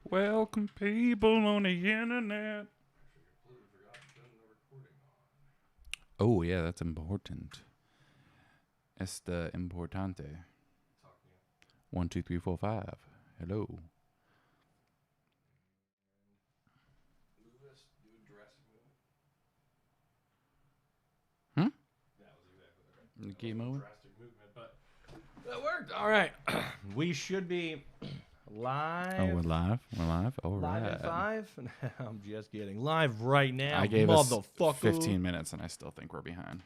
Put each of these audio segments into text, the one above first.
Welcome people on the internet. Oh yeah, that's important. Esta importante. 1, 2, 3, 4, 5. Hello. Hmm? Keep moving. That worked. All right. We should be live. Oh, we're live. We're live. All Live right. at 5? I'm just kidding. Live right now. I gave us motherfucker. 15 minutes, and I still think we're behind.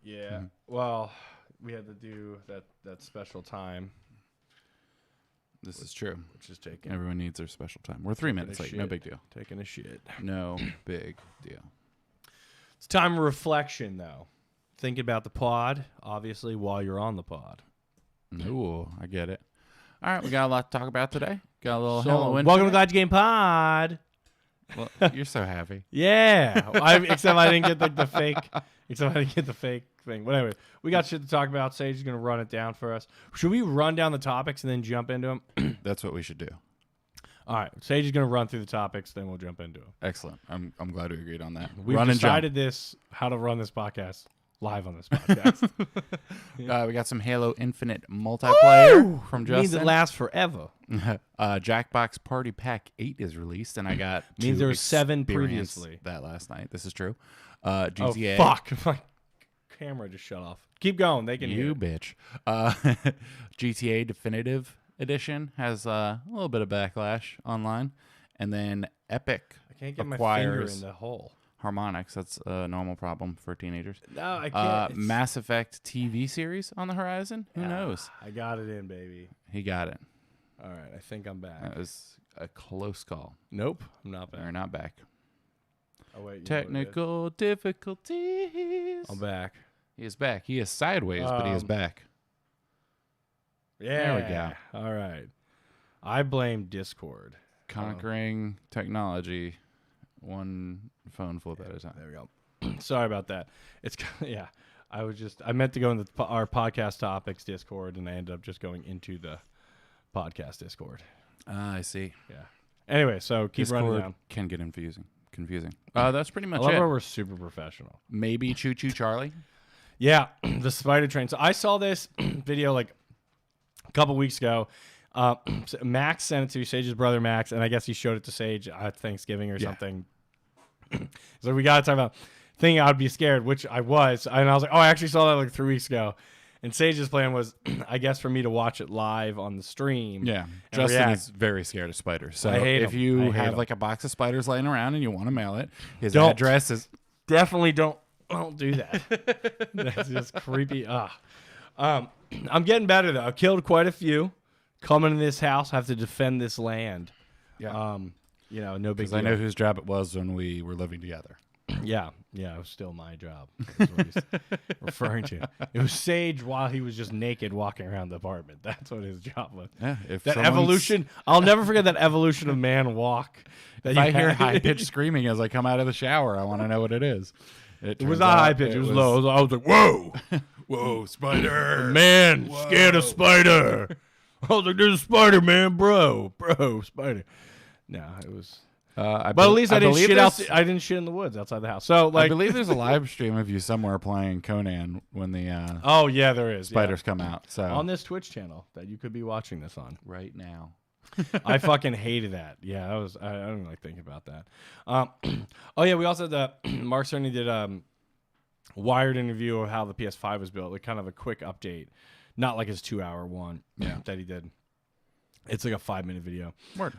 Yeah. Well, we had to do that special time, This is true. which is taking Everyone needs their special time. We're 3 minutes late. No shit. big deal. taking a shit. No big deal. It's time of reflection, though. Think about the pod, obviously, while you're on the pod. Ooh, I get it. All right, we got a lot to talk about today. Got a little Halloween. Welcome to Glad You Game Pod. Well, you're so happy. Yeah. Except I didn't get the fake. Except I didn't get the fake thing. But anyway, we got shit to talk about. Sage is going to run it down for us. Should we run down the topics and then jump into them? That's what we should do. All right. Sage is going to run through the topics, then we'll jump into them. Excellent. I'm glad we agreed on that. We've Run and jump. decided how to run this podcast live on this podcast. We got some Halo Infinite multiplayer from Means it Justin. lasts forever. Jackbox Party Pack 8 is released, and I got Means to there were 7 experience previously. that last night. This is true. GTA. Oh, fuck. My camera just shut off. Keep going. They can hear You it. bitch. GTA Definitive Edition has a little bit of backlash online, and then Epic I can't get my finger acquires in the hole. Harmonix. That's a normal problem for teenagers. No, I can't. Mass Effect TV series on the horizon. Who knows? I got it in, baby. He got it. All right. I think I'm back. That was a close call. Nope. I'm not We're back. not back. Oh, wait. you know what it is? Technical difficulties. I'm back. He is back. He is sideways, but he is back. Yeah. There we go. All right. I blame Discord. Conquering technology, one phone flip at a time. There we go. Sorry about that. It's yeah. I meant to go into our podcast topics Discord, and I ended up just going into the podcast Discord. I see. Yeah. Anyway, so keep running Discord down. can get confusing. That's pretty I much love it. how we're super professional. Maybe Choo Choo Charlie. Yeah, the spider train. So I saw this video like a couple weeks ago. Max sent it to Sage's brother Max, and I guess he showed it to Sage at Thanksgiving or something. So we got to talk about thinking I'd be scared, which I was. And I was like, oh, I actually saw that like 3 weeks ago. And Sage's plan was, I guess, for me to watch it live on the stream. Yeah, and Justin react. is very scared of spiders. So I hate if 'em. you I hate have 'em. like a box of spiders laying around and you want to mail it, his Don't. address is Definitely don't do that. That's just creepy. I'm getting better though. I've killed quite a few. Coming in this house, I have to defend this land. yeah. No big Because deal. I know whose job it was when we were living together. Yeah, it was still my job. That's what he's referring to. It was Sage while he was just naked walking around the apartment. That's what his job was. Yeah, if That someone's- evolution, I'll never forget that evolution of man walk. That If you I hear had. high pitched screaming as I come out of the shower, I want to know what it is. It was not high pitch. It was low. I was like, whoa, Whoa, spider! man, scared of spider. I was like, there's a spider, man, bro, spider. No, it was. But at least I didn't shit out. I didn't shit in the woods outside the house. So like, I believe there's a live stream of you somewhere playing Conan when the oh yeah, there is spiders come out. So on this Twitch channel that you could be watching this on. right now. I fucking hated that. Yeah, that was. I don't like thinking about that. Oh yeah, we also had Mark Cerny did Wired interview of how the PS5 was built. Like kind of a quick update, not like his 2-hour one that he did. It's like a 5-minute video. Word.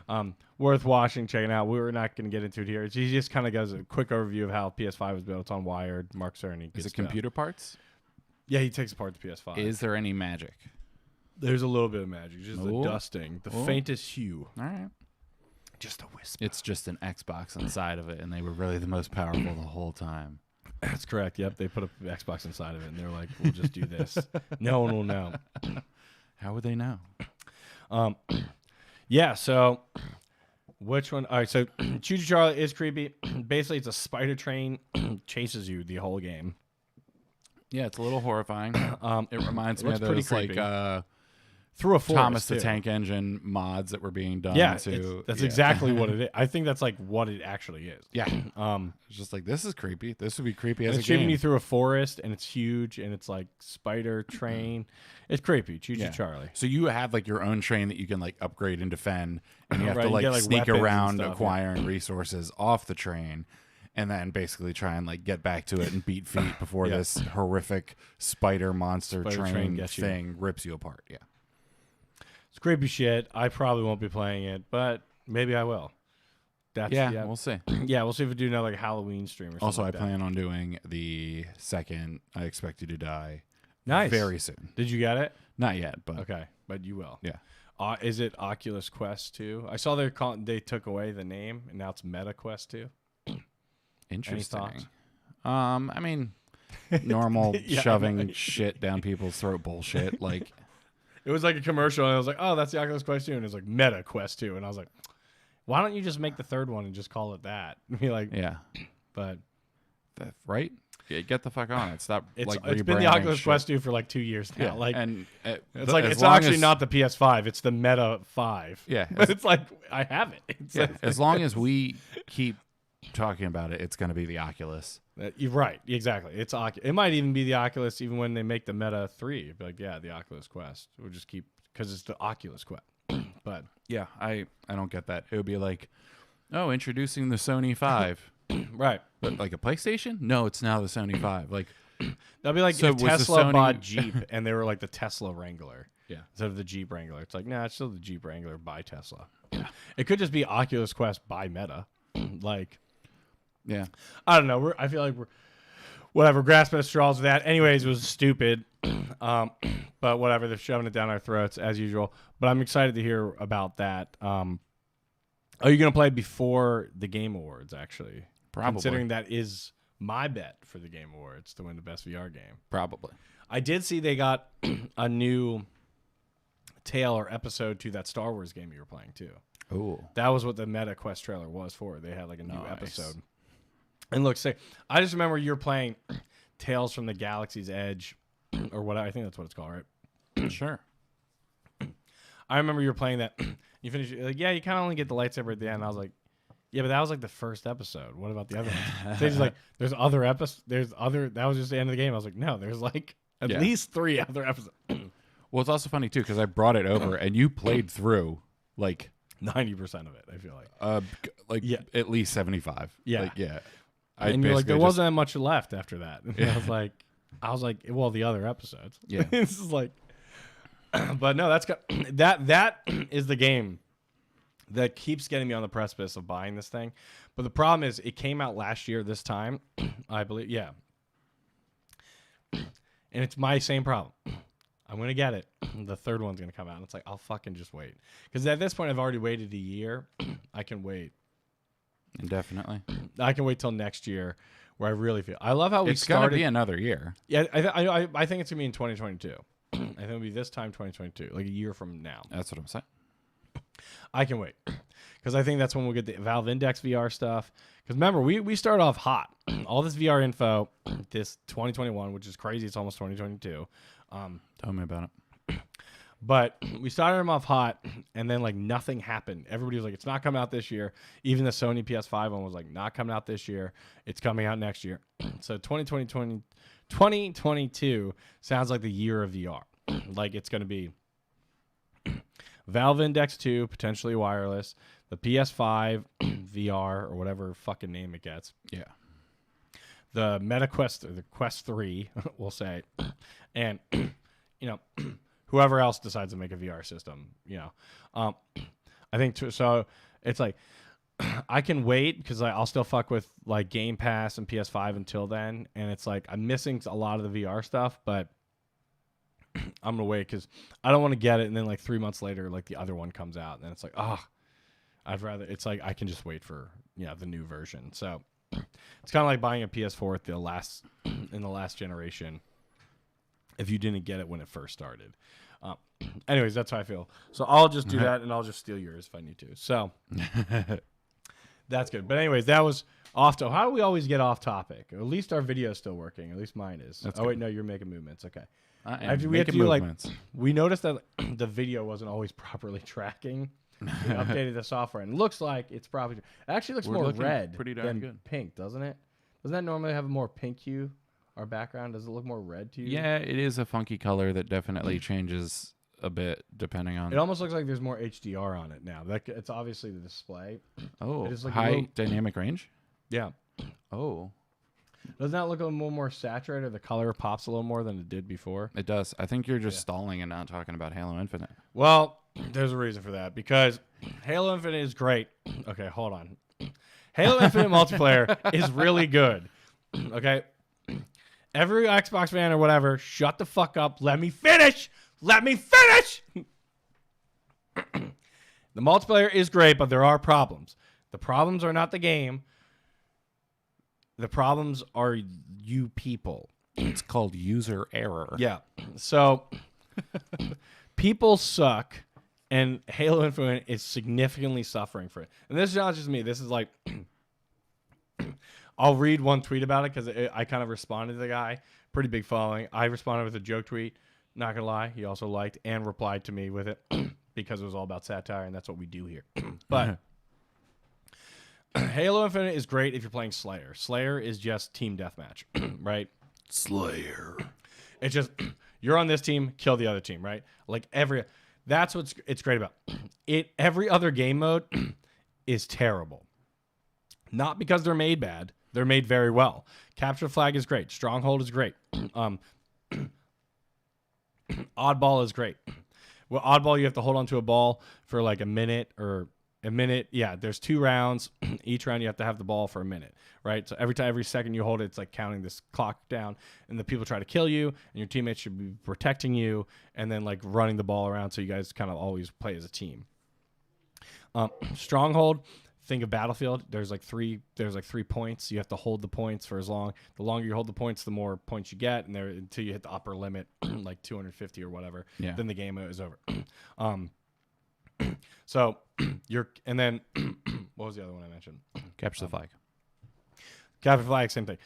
Worth watching, checking out. We're not going to get into it here. He just kind of gives a quick overview of how PS5 was built. It's on Wired. Mark Cerny. Is it computer parts? Yeah, he takes apart the PS5. Is there any magic? There's a little bit of magic, just the Ooh. dusting, the Ooh. faintest hue, All right. just a whisper. It's just an Xbox inside of it, and they were really the most powerful the whole time. That's correct. Yep, they put a Xbox inside of it, and they're like, "We'll just do this. No one will know." How would they know? Yeah. So, which one? All right. So, Choo Choo Charlie is creepy. Basically, it's a spider train chases you the whole game. Yeah, it's a little horrifying. It reminds me looks of pretty those like creepy. through a forest, Thomas the too. Tank Engine mods that were being done. Yeah, to, that's exactly what it is. I think that's like what it actually is. Yeah. It's just like, this is creepy. This would be creepy as a it's shooting game. you through a forest, and it's huge, and it's like spider train. It's creepy. Choo Choo Charlie. So you have like your own train that you can like upgrade and defend, and you have Right, to you like get, like, sneak weapons and around stuff, acquiring resources off the train, and then basically try and like get back to it and beat feet before this horrific spider monster train gets you. thing rips you apart. Yeah. It's creepy shit. I probably won't be playing it, but maybe I will. That's We'll see. Yeah, we'll see if we do another like Halloween stream or something. Also, like I that. plan on doing the second I Expect You to Die Nice. very soon. Did you get it? Not yet, but Okay, but you will. yeah. Is it Oculus Quest 2? I saw they took away the name, and now it's Meta Quest 2. Interesting. I mean, normal shoving shit down people's throat bullshit. Like, It was like a commercial, and I was like, oh, that's the Oculus Quest 2, and it was like Meta Quest 2, and I was like, why don't you just make the third one and just call it that? Be like, yeah, but right? Yeah, get the fuck on it. Stop. it's like been the rebranding Oculus shit. Quest 2 for like 2 years now. Yeah, Like, and it's like it's actually not the PS5, it's the Meta 5. Yeah, But it's like I have it. It's Yeah, like, as long as we keep talking about it, it's going to be the Oculus. you're right, exactly. It's it might even be the Oculus even when they make the Meta 3. It'd be like, yeah, the Oculus Quest. We'll just keep because it's the Oculus Quest. But Yeah, I don't get that. It would be like, oh, introducing the Sony 5. right, But like a PlayStation? No, it's now the Sony 5. Like, that'd be like So if was the Tesla Sony- bought Jeep and they were like the Tesla Wrangler. Yeah. Instead of the Jeep Wrangler. It's like, nah, it's still the Jeep Wrangler by Tesla. Yeah. It could just be Oculus Quest by Meta. Like, yeah. I don't know. I feel like we're whatever, grasping at straws with that. Anyways, it was stupid. But whatever, they're shoving it down our throats as usual. But I'm excited to hear about that. Are you going to play before the Game Awards, actually? Probably. Considering that is my bet for the Game Awards to win the best VR game. Probably. I did see they got a new tale or episode to that Star Wars game you were playing, too. Oh. That was what the Meta Quest trailer was for. They had like a new Nice. episode. And look, say, I just remember you're playing Tales from the Galaxy's Edge, or what I think that's what it's called, right? Sure. I remember you were playing that. You finished, like, yeah, you kind of only get the lightsaber at the end. And I was like, yeah, but that was like the first episode. What about the other ones? So he's like, there's other episodes. That was just the end of the game. I was like, no, there's like at least 3 other episodes. Well, it's also funny, too, because I brought it over and you played through, like, 90% of it, I feel like. at least 75. Yeah. Like, yeah. And you're like, there basically wasn't that much left after that. And I was like, well, the other episodes. Yeah. This is like, but no, that is the game that keeps getting me on the precipice of buying this thing. But the problem is, it came out last year this time, I believe. Yeah. And it's my same problem. I'm going to get it. The third one's going to come out. And it's like, I'll fucking just wait. Because at this point, I've already waited a year. I can wait. Indefinitely. I can wait till next year where I really feel. I love how we It's going to started. be another year. Yeah, I think it's going to be in 2022. I think it'll be this time 2022, like a year from now. That's what I'm saying. I can wait. Because I think that's when we'll get the Valve Index VR stuff. Because remember, we started off hot. All this VR info, this 2021, which is crazy. It's almost 2022. Tell me about it. But we started them off hot, and then like nothing happened. Everybody was like, it's not coming out this year. Even the Sony PS5 one was like, not coming out this year. It's coming out next year. So 2022 sounds like the year of VR. Like it's going to be Valve Index 2, potentially wireless, the PS5 VR or whatever fucking name it gets. Yeah. The Meta Quest, or the Quest 3, we'll say. And, whoever else decides to make a VR system, I think so. It's like I can wait because I'll still fuck with like Game Pass and PS5 until then, and it's like I'm missing a lot of the VR stuff, but I'm gonna wait because I don't want to get it, and then like 3 months later, like the other one comes out, and then it's like, I'd rather. It's like I can just wait for the new version. So it's kind of like buying a PS4 at in the last generation. If you didn't get it when it first started. Anyways, that's how I feel. So I'll just do that, and I'll just steal yours if I need to. So that's good. But anyways, that was off to. How do we always get off topic? At least our video is still working. At least mine is. That's wait, good. no, you're making movements. Okay. We had to do we noticed that the video wasn't always properly tracking. We updated the software, and it looks like it's probably. It actually looks more red than good. Pink, doesn't it? Doesn't that normally have a more pink hue? Our background, does it look more red to you? Yeah, it is a funky color that definitely changes a bit depending on. It almost looks like there's more HDR on it now. It's obviously the display. Oh, like high dynamic range. Yeah. Oh. Doesn't that look a little more saturated? The color pops a little more than it did before. It does. I think you're just stalling and not talking about Halo Infinite. Well, there's a reason for that, because Halo Infinite is great. Okay, hold on. Halo Infinite multiplayer is really good. Okay? Every Xbox fan or whatever, shut the fuck up. Let me finish. Let me finish. The multiplayer is great, but there are problems. The problems are not the game. The problems are you people. It's called user error. Yeah. So people suck, and Halo Infinite is significantly suffering for it. And this is not just me. This is like, I'll read one tweet about it because I kind of responded to the guy. Pretty big following. I responded with a joke tweet. Not going to lie. He also liked and replied to me with it because it was all about satire, and that's what we do here. But Halo Infinite is great if you're playing Slayer. Slayer is just team deathmatch, right? Slayer. It's just you're on this team, kill the other team, right? Like that's what's it's great about it. Every other game mode is terrible. Not because they're made bad. They're made very well. Capture the Flag is great. Stronghold is great. Oddball is great. Well, Oddball, you have to hold on to a ball for like a minute. Yeah, there's 2 rounds. Each round you have to have the ball for a minute, right? So every second you hold it, it's like counting this clock down, and the people try to kill you, and your teammates should be protecting you, and then like running the ball around so you guys kind of always play as a team. Stronghold, think of Battlefield. There's like three points. You have to hold the points for as long. The longer you hold the points, the more points you get, and until you hit the upper limit, like 250 or whatever. Yeah. Then the game is over. So and then what was the other one I mentioned? Capture the Flag. Capture the Flag, same thing.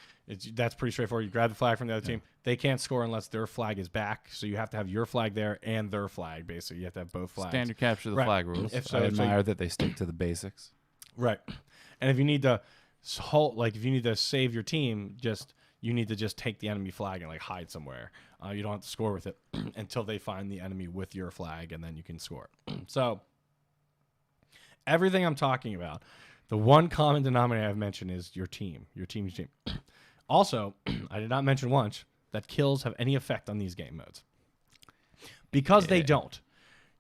That's pretty straightforward. You grab the flag from the other team. They can't score unless their flag is back. So you have to have your flag there and their flag. Basically, you have to have both flags. Standard capture the flag rules. I admire that they stick to the basics. Right. And if you need to if you need to save your team, you need to just take the enemy flag and like hide somewhere. You don't have to score with it until they find the enemy with your flag, and then you can score. So everything I'm talking about, the one common denominator I've mentioned is your team. Your team. Also, I did not mention once that kills have any effect on these game modes. Because they don't.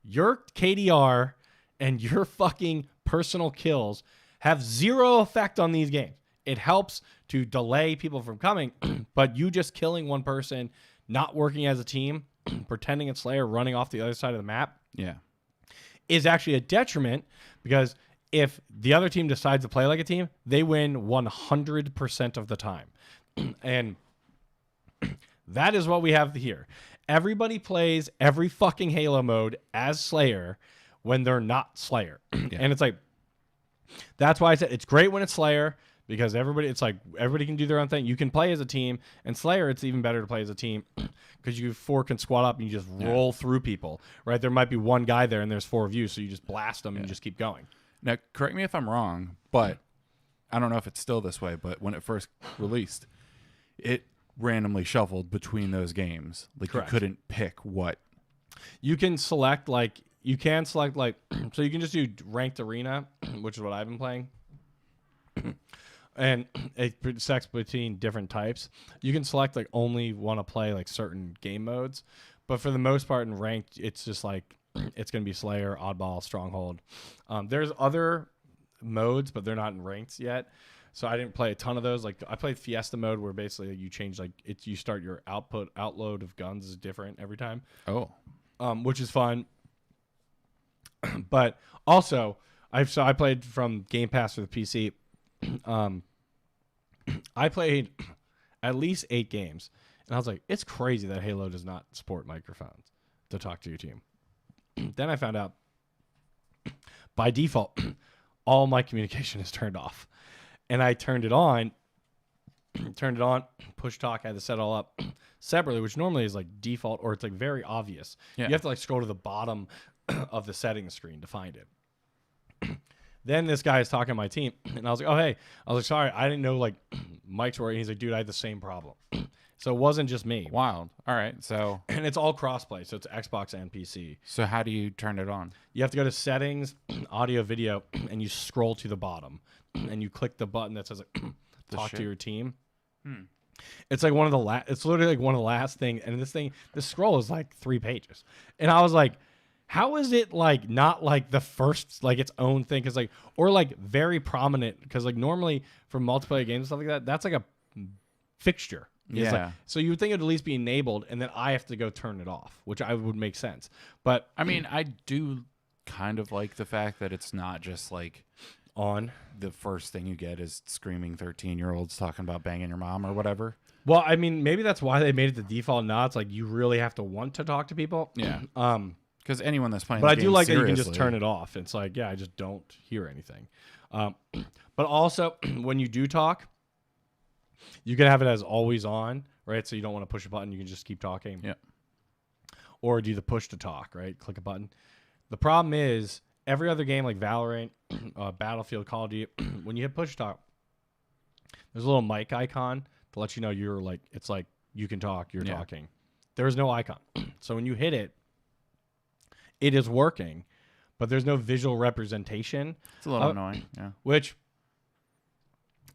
Your KDR and your fucking personal kills have zero effect on these games. It helps to delay people from coming, but you just killing one person, not working as a team, pretending it's Slayer, running off the other side of the map, is actually a detriment, because if the other team decides to play like a team, they win 100% of the time. And that is what we have here. Everybody plays every fucking Halo mode as Slayer when they're not Slayer. And it's like, that's why I said it's great when it's Slayer, because everybody can do their own thing. You can play as a team, and Slayer, it's even better to play as a team because you 4 can squad up and you just roll through people, right? There might be one guy there and there's 4 of you, so you just blast them and just keep going. Now, correct me if I'm wrong, but I don't know if it's still this way, but when it first released, it randomly shuffled between those games. Like, correct. You couldn't pick what. You can select, so you can just do ranked arena, which is what I've been playing. And it selects between different types. You can select only want to play certain game modes, but for the most part in ranked, it's just it's going to be Slayer, Oddball, Stronghold. There's other modes, but they're not in ranked yet. So I didn't play a ton of those. I played Fiesta mode, where basically you change you start your outload of guns is different every time. Oh, which is fun. But also I played from Game Pass for the PC. I played at least 8 games, and I was like, it's crazy that Halo does not support microphones to talk to your team. Then I found out by default all my communication is turned off, and I turned it on turned it on. Push talk, I had to set it all up separately, which normally is like default or it's like very obvious. Yeah. You have to like scroll to the bottom of the settings screen to find it. Then this guy is talking to my team, and I was like, oh, hey. I was like, sorry, I didn't know like mics were. And he's like, dude, I had the same problem. So it wasn't just me. Wild. All right. So And it's all crossplay, so it's Xbox and PC. so how do you turn it on? You have to go to settings, audio, video, and you scroll to the bottom, and you click the button that says like, talk to your team. It's like one of the it's literally like one of the last things, and this scroll is like 3 pages, and I was like, how is it like not like the first like its own thing? Because like or like very prominent because like normally for multiplayer games and stuff like that, that's like a fixture. Yeah. Like, so you would think it would at least be enabled, and then I have to go turn it off, which I would make sense. But I mean, I do kind of like the fact that it's not just like on the first thing you get is screaming 13-year-olds talking about banging your mom or whatever. well, I mean, maybe that's why they made it the default. Now it's like you really have to want to talk to people. Yeah. Because anyone that's playing, But the I do game like that you can seriously, just turn it off. It's like, yeah, I just don't hear anything. But also, when you do talk, you can have it as always on, right? So you don't want to push a button. You can just keep talking. Yeah. Or do the push to talk, right? Click a button. The problem is, every other game like Valorant, Battlefield, Call of Duty, when you hit push talk, there's a little mic icon to let you know you're like, it's like you can talk, you're talking. There's no icon. So when you hit it, it is working, but there's no visual representation. It's a little annoying. Yeah. Which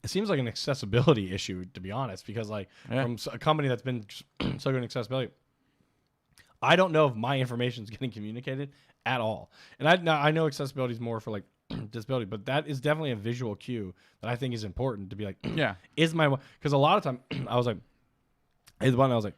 it seems like an accessibility issue, to be honest, because like from a company that's been so good in accessibility, I don't know if my information is getting communicated at all. And I know accessibility is more for like disability, but that is definitely a visual cue that I think is important to be like, Yeah. is my, because a lot of time I was like, hey, the one I was like,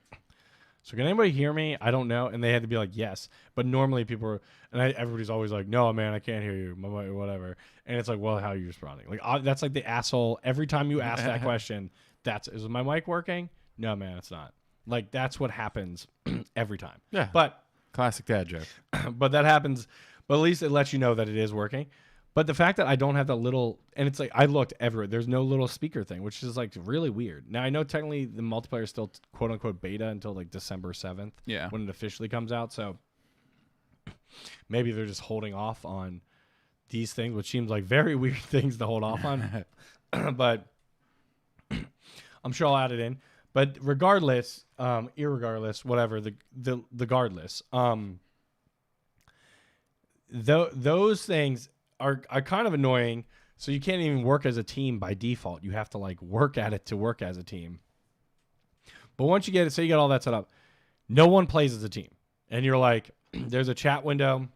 so can anybody hear me? I don't know. And they had to be like, yes. But normally people are, and everybody's always like, no, man, I can't hear you, whatever. And it's like, well, how are you responding? Like, that's like the asshole. Every time you ask that question, is my mic working? No, man, it's not. Like, that's what happens every time. Yeah. But Classic dad joke. but that happens. But at least it lets you know that it is working. But the fact that I don't have that little, and it's like, I looked everywhere. There's no little speaker thing, which is like really weird. Now, I know technically the multiplayer is still quote unquote beta until like December 7th. Yeah. When it officially comes out. So maybe they're just holding off on these things, which seems like very weird things to hold off on. But I'm sure I'll add it in. But regardless, irregardless, whatever, the regardless, those things are kind of annoying. So you can't even work as a team by default. You have to like work at it to work as a team. But once you get it, say you get all that set up, no one plays as a team. And you're like, there's a chat window.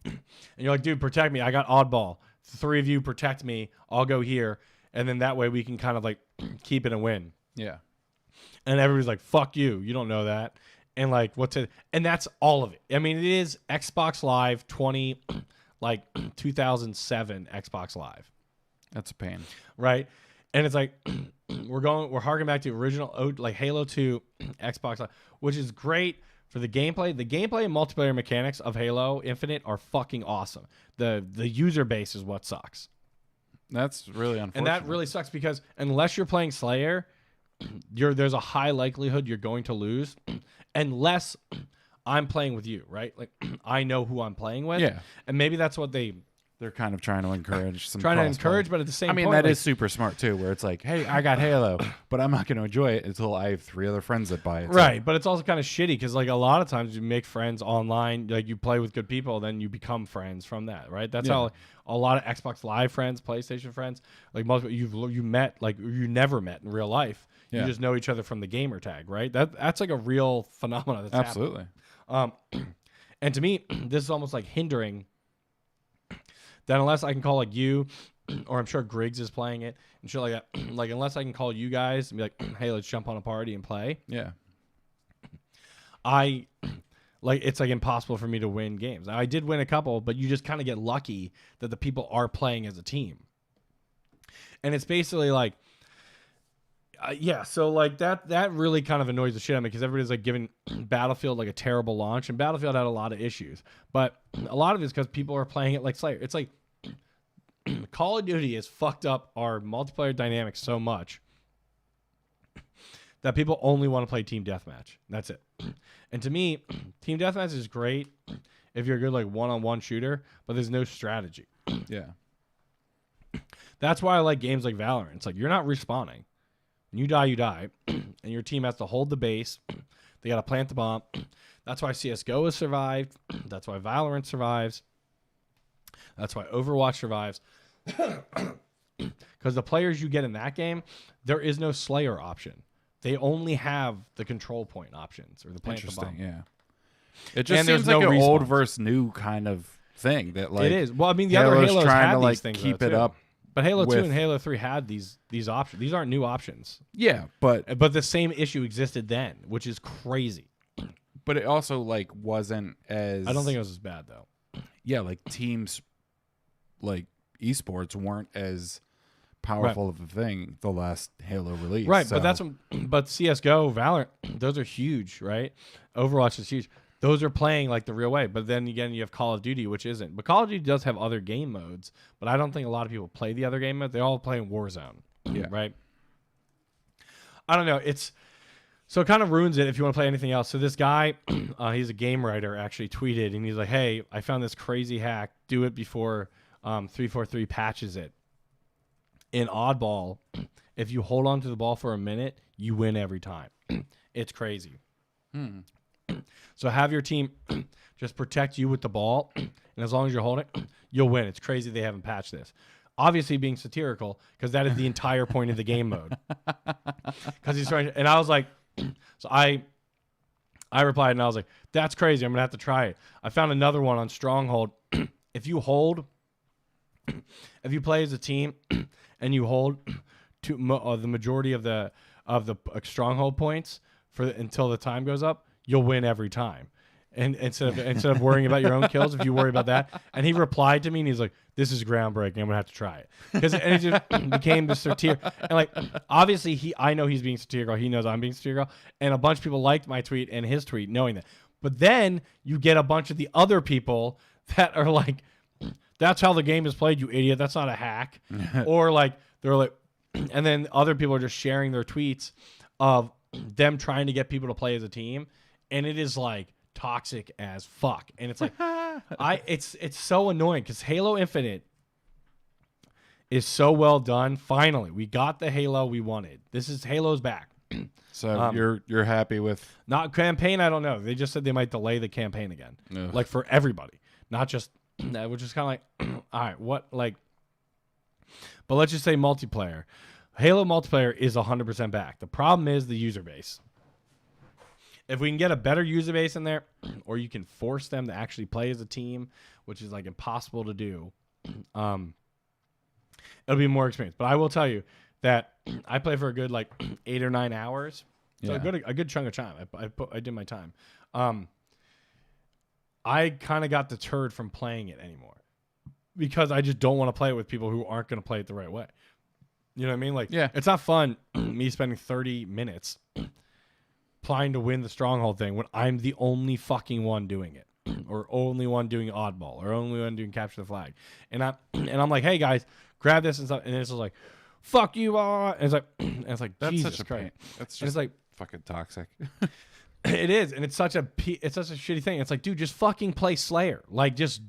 And you're like, dude, protect me. I got oddball. The 3 of you protect me. I'll go here. And then that way we can kind of like keep it and win. Yeah. And everybody's like, fuck you. You don't know that. And like, and that's all of it. I mean, it is Xbox Live 2007 Xbox Live. That's a pain. Right. And it's like, we're harking back to the original, like Halo 2 Xbox Live, which is great for the gameplay. The gameplay and multiplayer mechanics of Halo Infinite are fucking awesome. The user base is what sucks. That's really unfortunate. And that really sucks because unless you're playing Slayer, there's a high likelihood you're going to lose unless I'm playing with you, right? Like I know who I'm playing with. Yeah. And maybe that's what they're kind of trying to encourage some trying to crossplay. encourage, but at the same I mean, point, that like, is super smart too, where it's like, hey, I got Halo, but I'm not going to enjoy it until I have 3 other friends that buy it. Right, but it's also kind of shitty because like a lot of times you make friends online, like you play with good people, then you become friends from that, right? That's how a lot of Xbox Live friends, PlayStation friends, like most you met, like you never met in real life. You just know each other from the gamer tag, right? That's like a real phenomenon. That's absolutely. And to me, this is almost like hindering that unless I can call like you, or I'm sure Griggs is playing it and shit like that. Like unless I can call you guys and be like, hey, let's jump on a party and play. Yeah. It's like impossible for me to win games. Now, I did win a couple, but you just kind of get lucky that the people are playing as a team. And it's basically like, so like that really kind of annoys the shit out of me because everybody's like giving Battlefield like a terrible launch, and Battlefield had a lot of issues, but a lot of it is because people are playing it like Slayer. It's like Call of Duty has fucked up our multiplayer dynamics so much that people only want to play team deathmatch. That's it. And to me, team deathmatch is great if you're a good like one-on-one shooter, but there's no strategy. Yeah. That's why I like games like Valorant. It's like you're not respawning. When you die, you die. And your team has to hold the base. They got to plant the bomb. That's why CSGO has survived. That's why Valorant survives. That's why Overwatch survives. Because the players you get in that game, there is no Slayer option. They only have the control point options or the plant the bomb. Yeah. It just seems like an old versus new kind of thing that like it is. Well, I mean, the Halo's other Halos trying had to these like things keep though, it too. up. But Halo 2 and Halo 3 had these options. These aren't new options. Yeah, but the same issue existed then, which is crazy. But it also like wasn't as I don't think it was as bad though. Yeah, like teams like esports weren't as powerful of a thing the last Halo release. Right, so. but CS:GO, Valorant, those are huge, right? Overwatch is huge. Those are playing like the real way. But then again, you have Call of Duty, which isn't. But Call of Duty does have other game modes, but I don't think a lot of people play the other game modes. They all play in Warzone. Yeah. Right? I don't know. So it kind of ruins it if you want to play anything else. So this guy, he's a game writer, actually tweeted, and he's like, hey, I found this crazy hack. Do it before 343 patches it. In Oddball, if you hold on to the ball for a minute, you win every time. It's crazy. So have your team just protect you with the ball, and as long as you're holding it, you'll win. It's crazy they haven't patched this. Obviously being satirical, because that is the entire point of the game mode. Because he's trying to, and I was like, so I replied and I was like, that's crazy. I'm going to have to try it. I found another one on Stronghold. If you play as a team and you hold to the majority of the Stronghold points until the time goes up, you'll win every time. And instead of worrying about your own kills, if you worry about that. And he replied to me and he's like, this is groundbreaking. I'm gonna have to try it. And it just became this satirical. And like, obviously I know he's being satirical. He knows I'm being satirical. And a bunch of people liked my tweet and his tweet knowing that. But then you get a bunch of the other people that are like, that's how the game is played, you idiot. That's not a hack. Or like, they're like, and then other people are just sharing their tweets of them trying to get people to play as a team. And it is like toxic as fuck. And it's like, it's so annoying because Halo Infinite is so well done. Finally, we got the Halo we wanted. Halo's back. So you're happy with not campaign? I don't know. They just said they might delay the campaign again, like for everybody, not just that. Which is kind of like, all right, what like? But let's just say multiplayer. Halo multiplayer is 100% back. The problem is the user base. If we can get a better user base in there, or you can force them to actually play as a team, which is like impossible to do, it'll be more experience. But I will tell you that I play for a good like 8 or 9 hours, so a good chunk of time. I did my time. I kind of got deterred from playing it anymore because I just don't want to play it with people who aren't going to play it the right way. You know what I mean? Like, it's not fun me spending 30 minutes trying to win the Stronghold thing when I'm the only fucking one doing it, or only one doing Oddball, or only one doing Capture the Flag. And I'm like, hey guys, grab this and stuff. And it's just like, fuck you all. And it's like that's Jesus such a Christ. pain. That's just it's like fucking toxic. It is, and it's such a shitty thing. It's like, dude, just fucking play Slayer. Like, just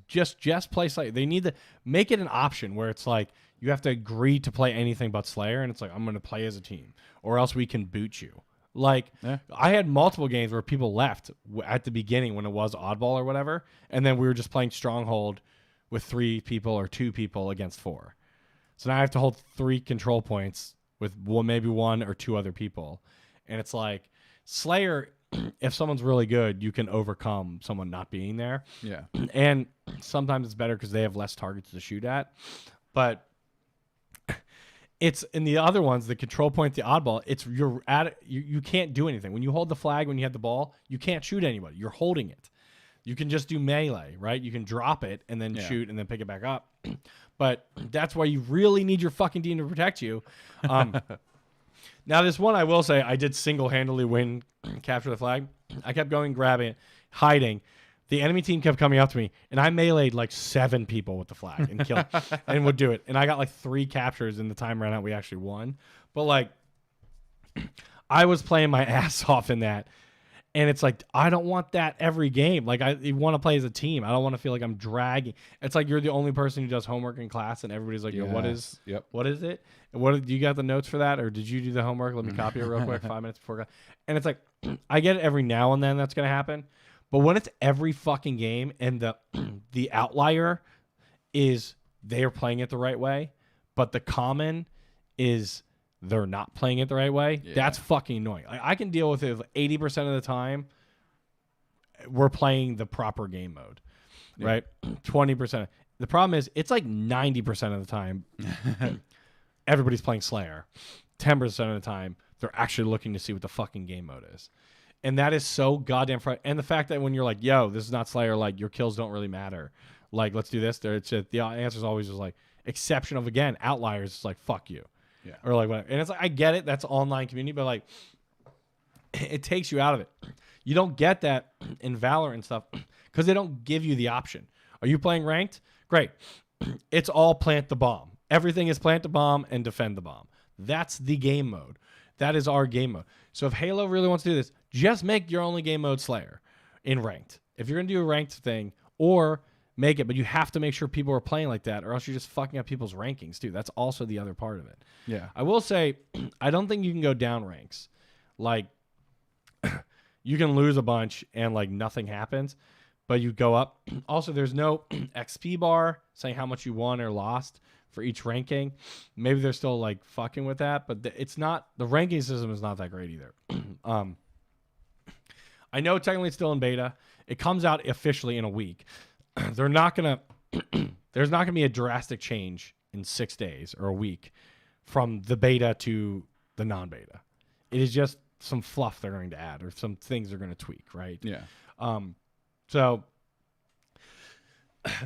play Slayer. They need to make it an option where it's like you have to agree to play anything but Slayer, and it's like, I'm going to play as a team, or else we can boot you. Like, I had multiple games where people left at the beginning when it was Oddball or whatever, and then we were just playing Stronghold with 3 people or 2 people against 4. So now I have to hold 3 control points with maybe 1 or 2 other people, and it's like Slayer. If someone's really good, you can overcome someone not being there. Yeah. And sometimes it's better because they have less targets to shoot at. But it's in the other ones, the control point, the Oddball, you can't do anything. When you hold the flag, when you have the ball, you can't shoot anybody. You're holding it. You can just do melee, right? You can drop it and then shoot and then pick it back up. But that's why you really need your fucking team to protect you. Now, this one, I will say, I did single-handedly win Capture the Flag. I kept going, grabbing it, hiding. The enemy team kept coming up to me, and I meleeed like 7 people with the flag and killed and would do it. And I got like 3 captures in the time ran out. We actually won. But like, I was playing my ass off in that. And it's like, I don't want that every game. Like, I want to play as a team. I don't want to feel like I'm dragging. It's like you're the only person who does homework in class, and everybody's like, yo, what is it? Do you got the notes for that? Or did you do the homework? Let me copy it real quick, 5 minutes before. And it's like, I get it every now and then that's going to happen. But when it's every fucking game and the outlier is they're playing it the right way, but the common is they're not playing it the right way, that's fucking annoying. I can deal with it 80% of the time we're playing the proper game mode, right? 20%. The problem is it's like 90% of the time everybody's playing Slayer. 10% of the time they're actually looking to see what the fucking game mode is. And that is so goddamn frustrating. And the fact that when you're like, yo, this is not Slayer, like your kills don't really matter. Like, let's do this. The answer is always just like, exception of, again, outliers. It's like, fuck you. Yeah. Or like whatever. And it's like, I get it. That's online community, but like it takes you out of it. You don't get that in Valorant and stuff because they don't give you the option. Are you playing ranked? Great. It's all plant the bomb. Everything is plant the bomb and defend the bomb. That's the game mode. That is our game mode. So if Halo really wants to do this, just make your only game mode Slayer in ranked. If you're going to do a ranked thing, or make it, but you have to make sure people are playing like that, or else you're just fucking up people's rankings too. That's also the other part of it. Yeah. I will say, I don't think you can go down ranks. Like, you can lose a bunch and like nothing happens, but you go up. Also, there's no XP bar saying how much you won or lost for each ranking. Maybe they're still like fucking with that, but it's not, the ranking system is not that great either. I know technically it's still in beta. It comes out officially in a week. There's not gonna be a drastic change in 6 days or a week from the beta to the non-beta. It is just some fluff they're going to add or some things they're going to tweak, right? Yeah. So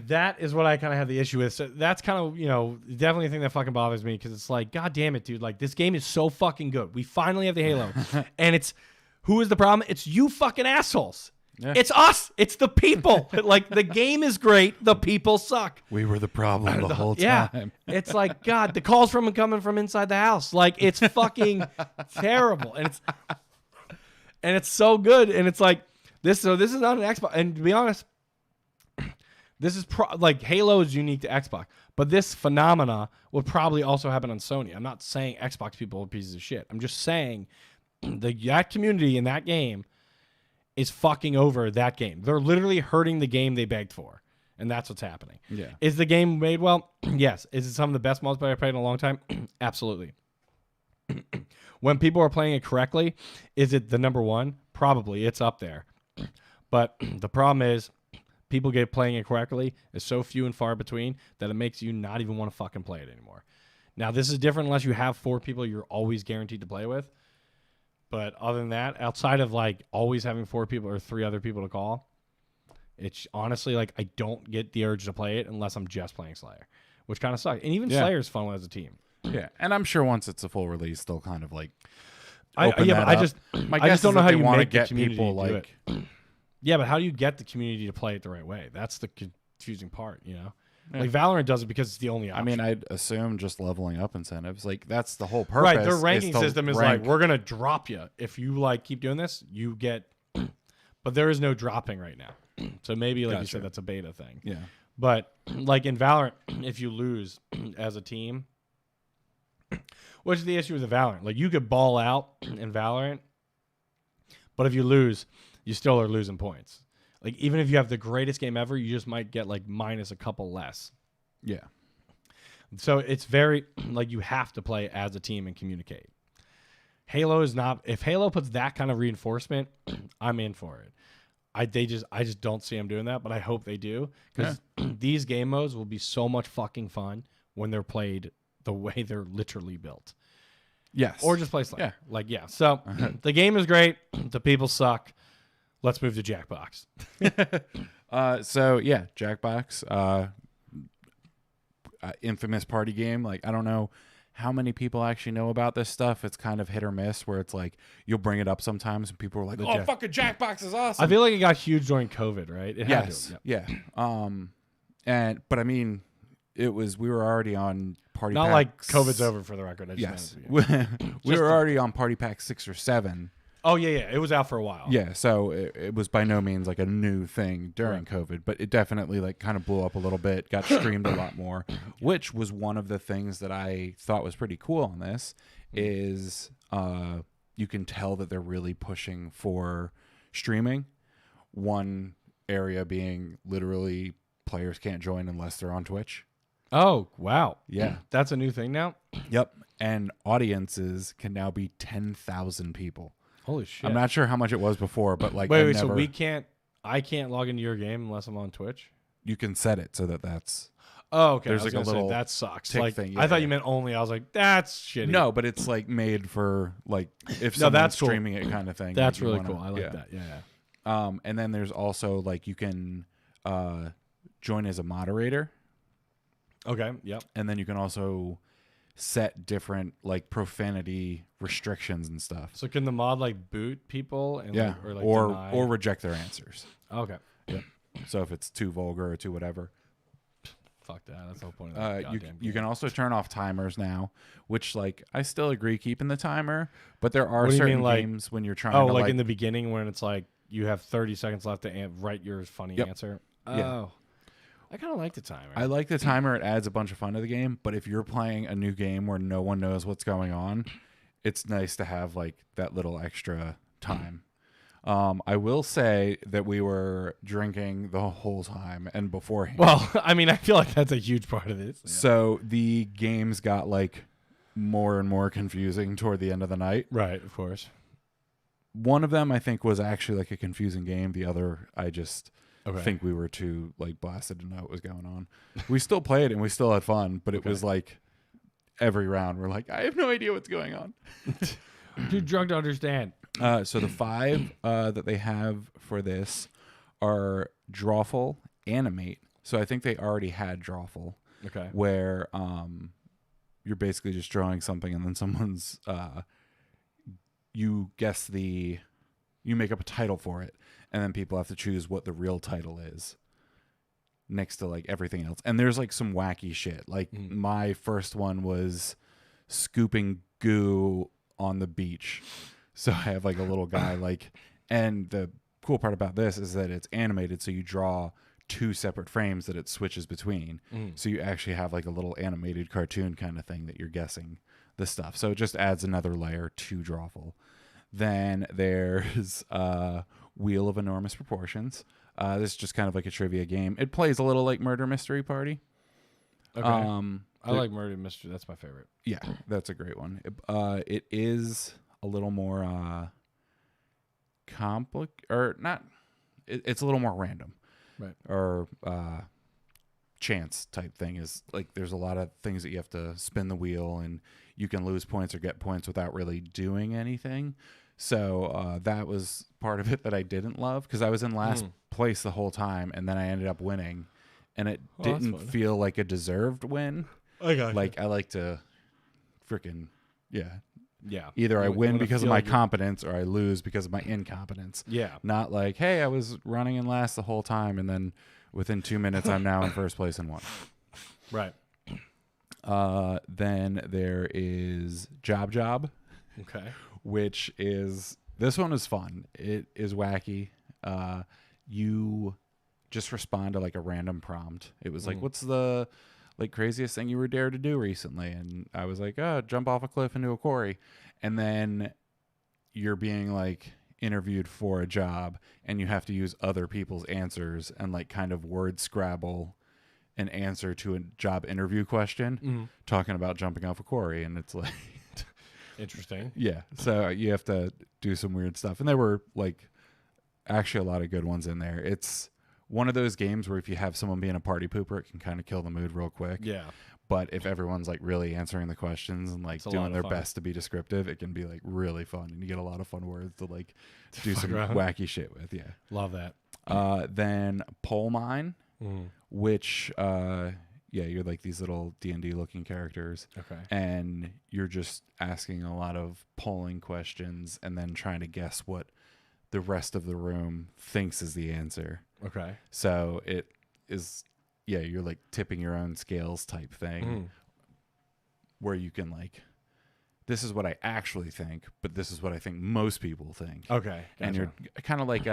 that is what I kind of have the issue with. So that's kind of, definitely a thing that fucking bothers me, because it's like, God damn it, dude. Like, this game is so fucking good. We finally have the Halo. And who is the problem? It's you fucking assholes. Yeah. It's us. It's the people. Like, the game is great. The people suck. We were the problem the whole time. Yeah. It's like, God, the calls coming from inside the house. Like, it's fucking terrible. And it's so good. And it's like this. So this is not an Xbox. And to be honest, this is like Halo is unique to Xbox, but this phenomena would probably also happen on Sony. I'm not saying Xbox people are pieces of shit. I'm just saying that community in that game is fucking over that game. They're literally hurting the game they begged for, and that's what's happening. Yeah. Is the game made well? Yes. Is it some of the best multiplayer I've played in a long time? Absolutely. When people are playing it correctly, is it the number one? Probably. It's up there. But the problem is, people get playing it correctly is so few and far between that it makes you not even want to fucking play it anymore. Now, this is different unless you have 4 people you're always guaranteed to play with. But other than that, outside of like always having 4 people or 3 other people to call, it's honestly like I don't get the urge to play it unless I'm just playing Slayer, which kind of sucks. And even Slayer's fun as a team. Yeah, and I'm sure once it's a full release, they'll kind of like I just don't know how you want to get people like. Yeah, but how do you get the community to play it the right way? That's the confusing part, Yeah. Like Valorant does it because it's the only option. I mean, I'd assume just leveling up incentives. Like, that's the whole purpose. Right, their ranking system is like, we're going to drop you. If you like keep doing this, you get... But there is no dropping right now. So maybe, like you said, that's a beta thing. Yeah. But like in Valorant, if you lose as a team... What's the issue with the Valorant? Like, you could ball out in Valorant, but if you lose, you still are losing points. Like, even if you have the greatest game ever, you just might get like minus a couple less. Yeah. So it's very like you have to play as a team and communicate. Halo is not. If Halo puts that kind of reinforcement, I'm in for it. I just don't see them doing that, but I hope they do, because these game modes will be so much fucking fun when they're played the way they're literally built. Yes. Or just play Slayer. Yeah. Like, yeah. So the game is great. The people suck. Let's move to Jackbox. So yeah, Jackbox, infamous party game. Like, I don't know how many people actually know about this stuff. It's kind of hit or miss, where it's like you'll bring it up sometimes and people are like, "Oh, fucking Jackbox is awesome." I feel like it got huge during COVID, right? It had to. Yeah. But I mean, we were already on party Not pack like COVID's over for the record. I just yes. We were already on party pack 6 or 7. Oh, yeah. It was out for a while. Yeah, so it was by no means like a new thing during COVID, but it definitely like kind of blew up a little bit, got streamed a lot more, which was one of the things that I thought was pretty cool on this is you can tell that they're really pushing for streaming. One area being literally players can't join unless they're on Twitch. Oh, wow. Yeah. That's a new thing now? Yep. And audiences can now be 10,000 people. Holy shit. I'm not sure how much it was before, but like wait, so I can't log into your game unless I'm on Twitch? You can set it so that's Oh, okay. There's like a little that sucks. tick Like thing. I thought you meant only. I was like, that's shitty. No, but it's like made for like if No, someone's that's cool. streaming it kind of thing. That's like, you really wanna- cool. I like yeah. that. Yeah. And then there's also like you can join as a moderator, Okay. Yep. and then you can also set different like profanity restrictions and stuff. So can the mod like boot people and Yeah, like, or deny? reject their answers. Okay. So if it's too vulgar or too whatever. Fuck that. That's the whole point of that You goddamn you game. can also turn off timers now, which like I still agree keeping the timer, but there are What do you certain mean, like- games when you're trying Oh, to like in the beginning when it's like you have 30 seconds left to write your funny Yep. answer. Yeah. Oh. I kind of like the timer. I like the timer. It adds a bunch of fun to the game. But if you're playing a new game where no one knows what's going on, it's nice to have like that little extra time. I will say that we were drinking the whole time and beforehand. Well, I mean, I feel like that's a huge part of this. Yeah. So the games got like more and more confusing toward the end of the night. Right, of course. One of them I think was actually like a confusing game. The other I just Okay. think we were too like blasted to know what was going on. We still played and we still had fun, but it was like every round we're like, I have no idea what's going on. Too drunk to understand. So the 5 that they have for this are Drawful, Animate. So I think they already had Drawful, Okay. where you're basically just drawing something and then someone's you make up a title for it, and then people have to choose what the real title is next to like everything else. And there's like some wacky shit. Like my first one was scooping goo on the beach. So I have like a little guy like, and the cool part about this is that it's animated, so you draw 2 separate frames that it switches between. So you actually have like a little animated cartoon kind of thing that you're guessing the stuff. So it just adds another layer to Drawful. Then there's Wheel of Enormous Proportions. This is just kind of like a trivia game. It plays a little like Murder Mystery Party. Okay. I like Murder Mystery. That's my favorite. Yeah, that's a great one. It is a little more it's a little more random. Right. Or chance type thing is like there's a lot of things that you have to spin the wheel and you can lose points or get points without really doing anything. So that was part of it that I didn't love because I was in last place the whole time and then I ended up winning and it didn't feel like a deserved win. I got like I like to freaking yeah. Either I You win wanna because of feel my like you're- competence or I lose because of my incompetence. Yeah. Not like, hey, I was running in last the whole time and then within 2 minutes I'm now in first place and won. Right. Then there is Job, Okay. which is this one is fun. It is wacky. You just respond to like a random prompt. It was like, what's the like craziest thing you were dared to do recently? And I was like, jump off a cliff into a quarry. And then you're being like interviewed for a job and you have to use other people's answers and like kind of word scrabble an answer to a job interview question talking about jumping off a quarry. And it's like Interesting. yeah, so you have to do some weird stuff. And there were like actually a lot of good ones in there. It's one of those games where if you have someone being a party pooper, it can kind of kill the mood real quick. Yeah. But if everyone's like really answering the questions and like It's a lot doing of their fun. best to be descriptive, it can be like really fun and you get a lot of fun words to like do fuck some around. wacky shit with. Yeah. Love that. Then Pole Mine, which you're like these little D&D looking characters. Okay. And you're just asking a lot of polling questions and then trying to guess what the rest of the room thinks is the answer. Okay. So it is, you're like tipping your own scales type thing, where you can like, this is what I actually think, but this is what I think most people think. Okay, gotcha. And you're kind of like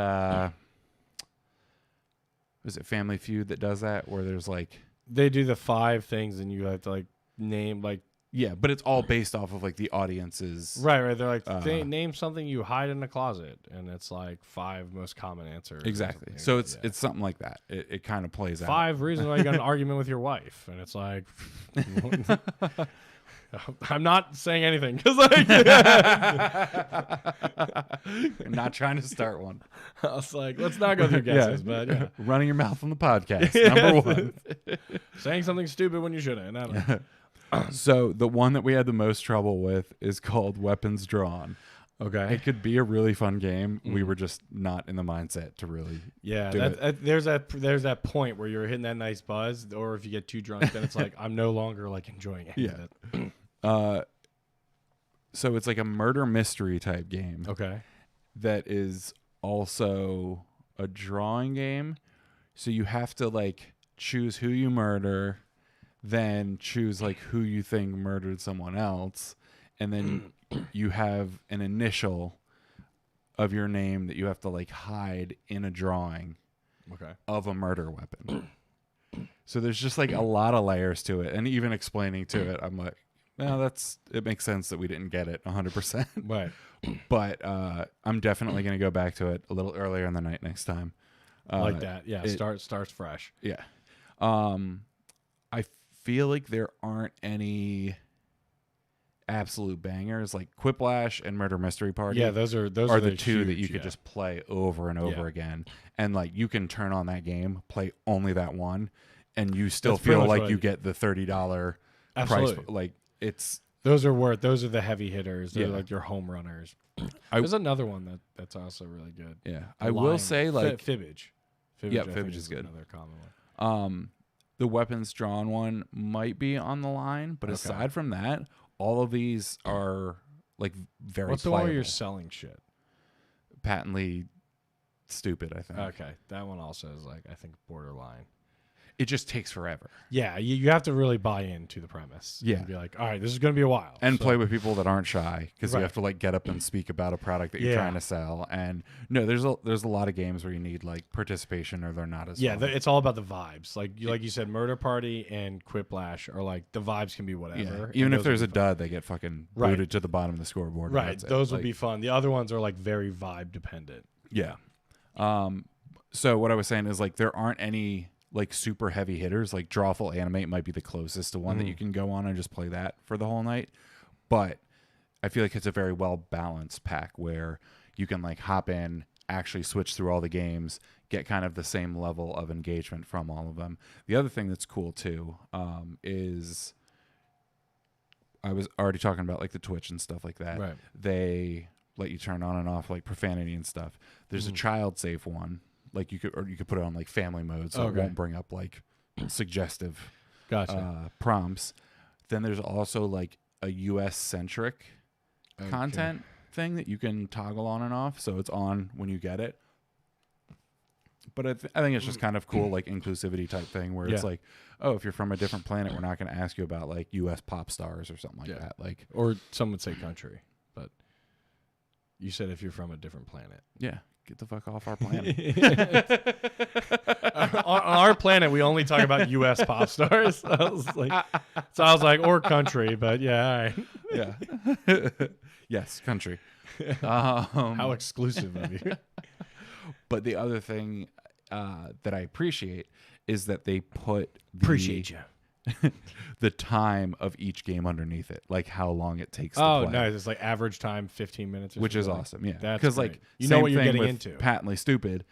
is it Family Feud that does that, where there's like, they do the 5 things and you have to like name like. Yeah, but it's all based off of like the audience's. Right. They're like, name something you hide in a closet, and it's like 5 most common answers. Exactly. So it's something like that. It kind of plays 5 reasons why you got an argument with your wife, and it's like, I'm not saying anything because like, I'm not trying to start one. I was like, let's not go through guesses, but yeah. Running your mouth on the podcast, number 1. Saying something stupid when you shouldn't. I don't know. So the one that we had the most trouble with is called Weapons Drawn. Okay. It could be a really fun game. We were just not in the mindset to really do it. There's that point where you're hitting that nice buzz, or if you get too drunk, then it's like, I'm no longer like enjoying any of it. So it's like a murder mystery type game. Okay. That is also a drawing game. So you have to like choose who you murder, then choose like who you think murdered someone else, and then you have an initial of your name that you have to like hide in a drawing of a murder weapon. So there's just like a lot of layers to it, and even explaining to it, I'm like, no, it makes sense that we didn't get it 100%. Right. But I'm definitely going to go back to it a little earlier in the night next time. Like that. Yeah. Starts fresh. Yeah. I feel like there aren't any absolute bangers like Quiplash and Murder Mystery Party. Yeah, those are the two that you could just play over and over again, and like you can turn on that game, play only that one, and you still feel like you get the $30 price. Like those are the heavy hitters. They're like your home runners. There's another one that's also really good. Yeah, I will say like Fibbage. Fibbage is good. Another common one. The Weapons Drawn one might be on the line, but aside from that, all of these are like very What's the playable. one where you're selling shit? Patently stupid, I think. Okay. That one also is like, I think, borderline. It just takes forever. Yeah, you have to really buy into the premise. Yeah. And be like, all right, this is going to be a while. And play with people that aren't shy, because you have to like get up and speak about a product that you're trying to sell. And no, there's a lot of games where you need like participation, or they're not as fun. It's all about the vibes. Like you said, Murder Party and Quiplash are like, the vibes can be whatever. Yeah. Even if there's a dud, they get fucking booted to the bottom of the scoreboard. Right. Those will be fun. The other ones are like very vibe dependent. Yeah. So what I was saying is like there aren't any like super heavy hitters. Like Drawful Animate might be the closest to one that you can go on and just play that for the whole night. But I feel like it's a very well balanced pack where you can like hop in, actually switch through all the games, get kind of the same level of engagement from all of them. The other thing that's cool too is I was already talking about like the Twitch and stuff like that. Right. They let you turn on and off like profanity and stuff. There's a child safe one. Like you could put it on like family mode, so it won't bring up like suggestive prompts. Then there's also like a US centric content thing that you can toggle on and off, so it's on when you get it. But I think it's just kind of cool, like inclusivity type thing, where it's like, oh, if you're from a different planet, we're not going to ask you about like US pop stars or something like that. Like, or some would say country, but you said if you're from a different planet. Yeah. Get the fuck off our planet. On our planet, we only talk about U.S. pop stars. I was like, or country, but yeah, all right. Yeah. Yes, country. How exclusive of you. But the other thing that I appreciate is that they put the time of each game underneath it, like how long it takes to play. Oh, nice. It's like average time, 15 minutes. Which is awesome, yeah. That's because like you know what you're getting into. Patently Stupid,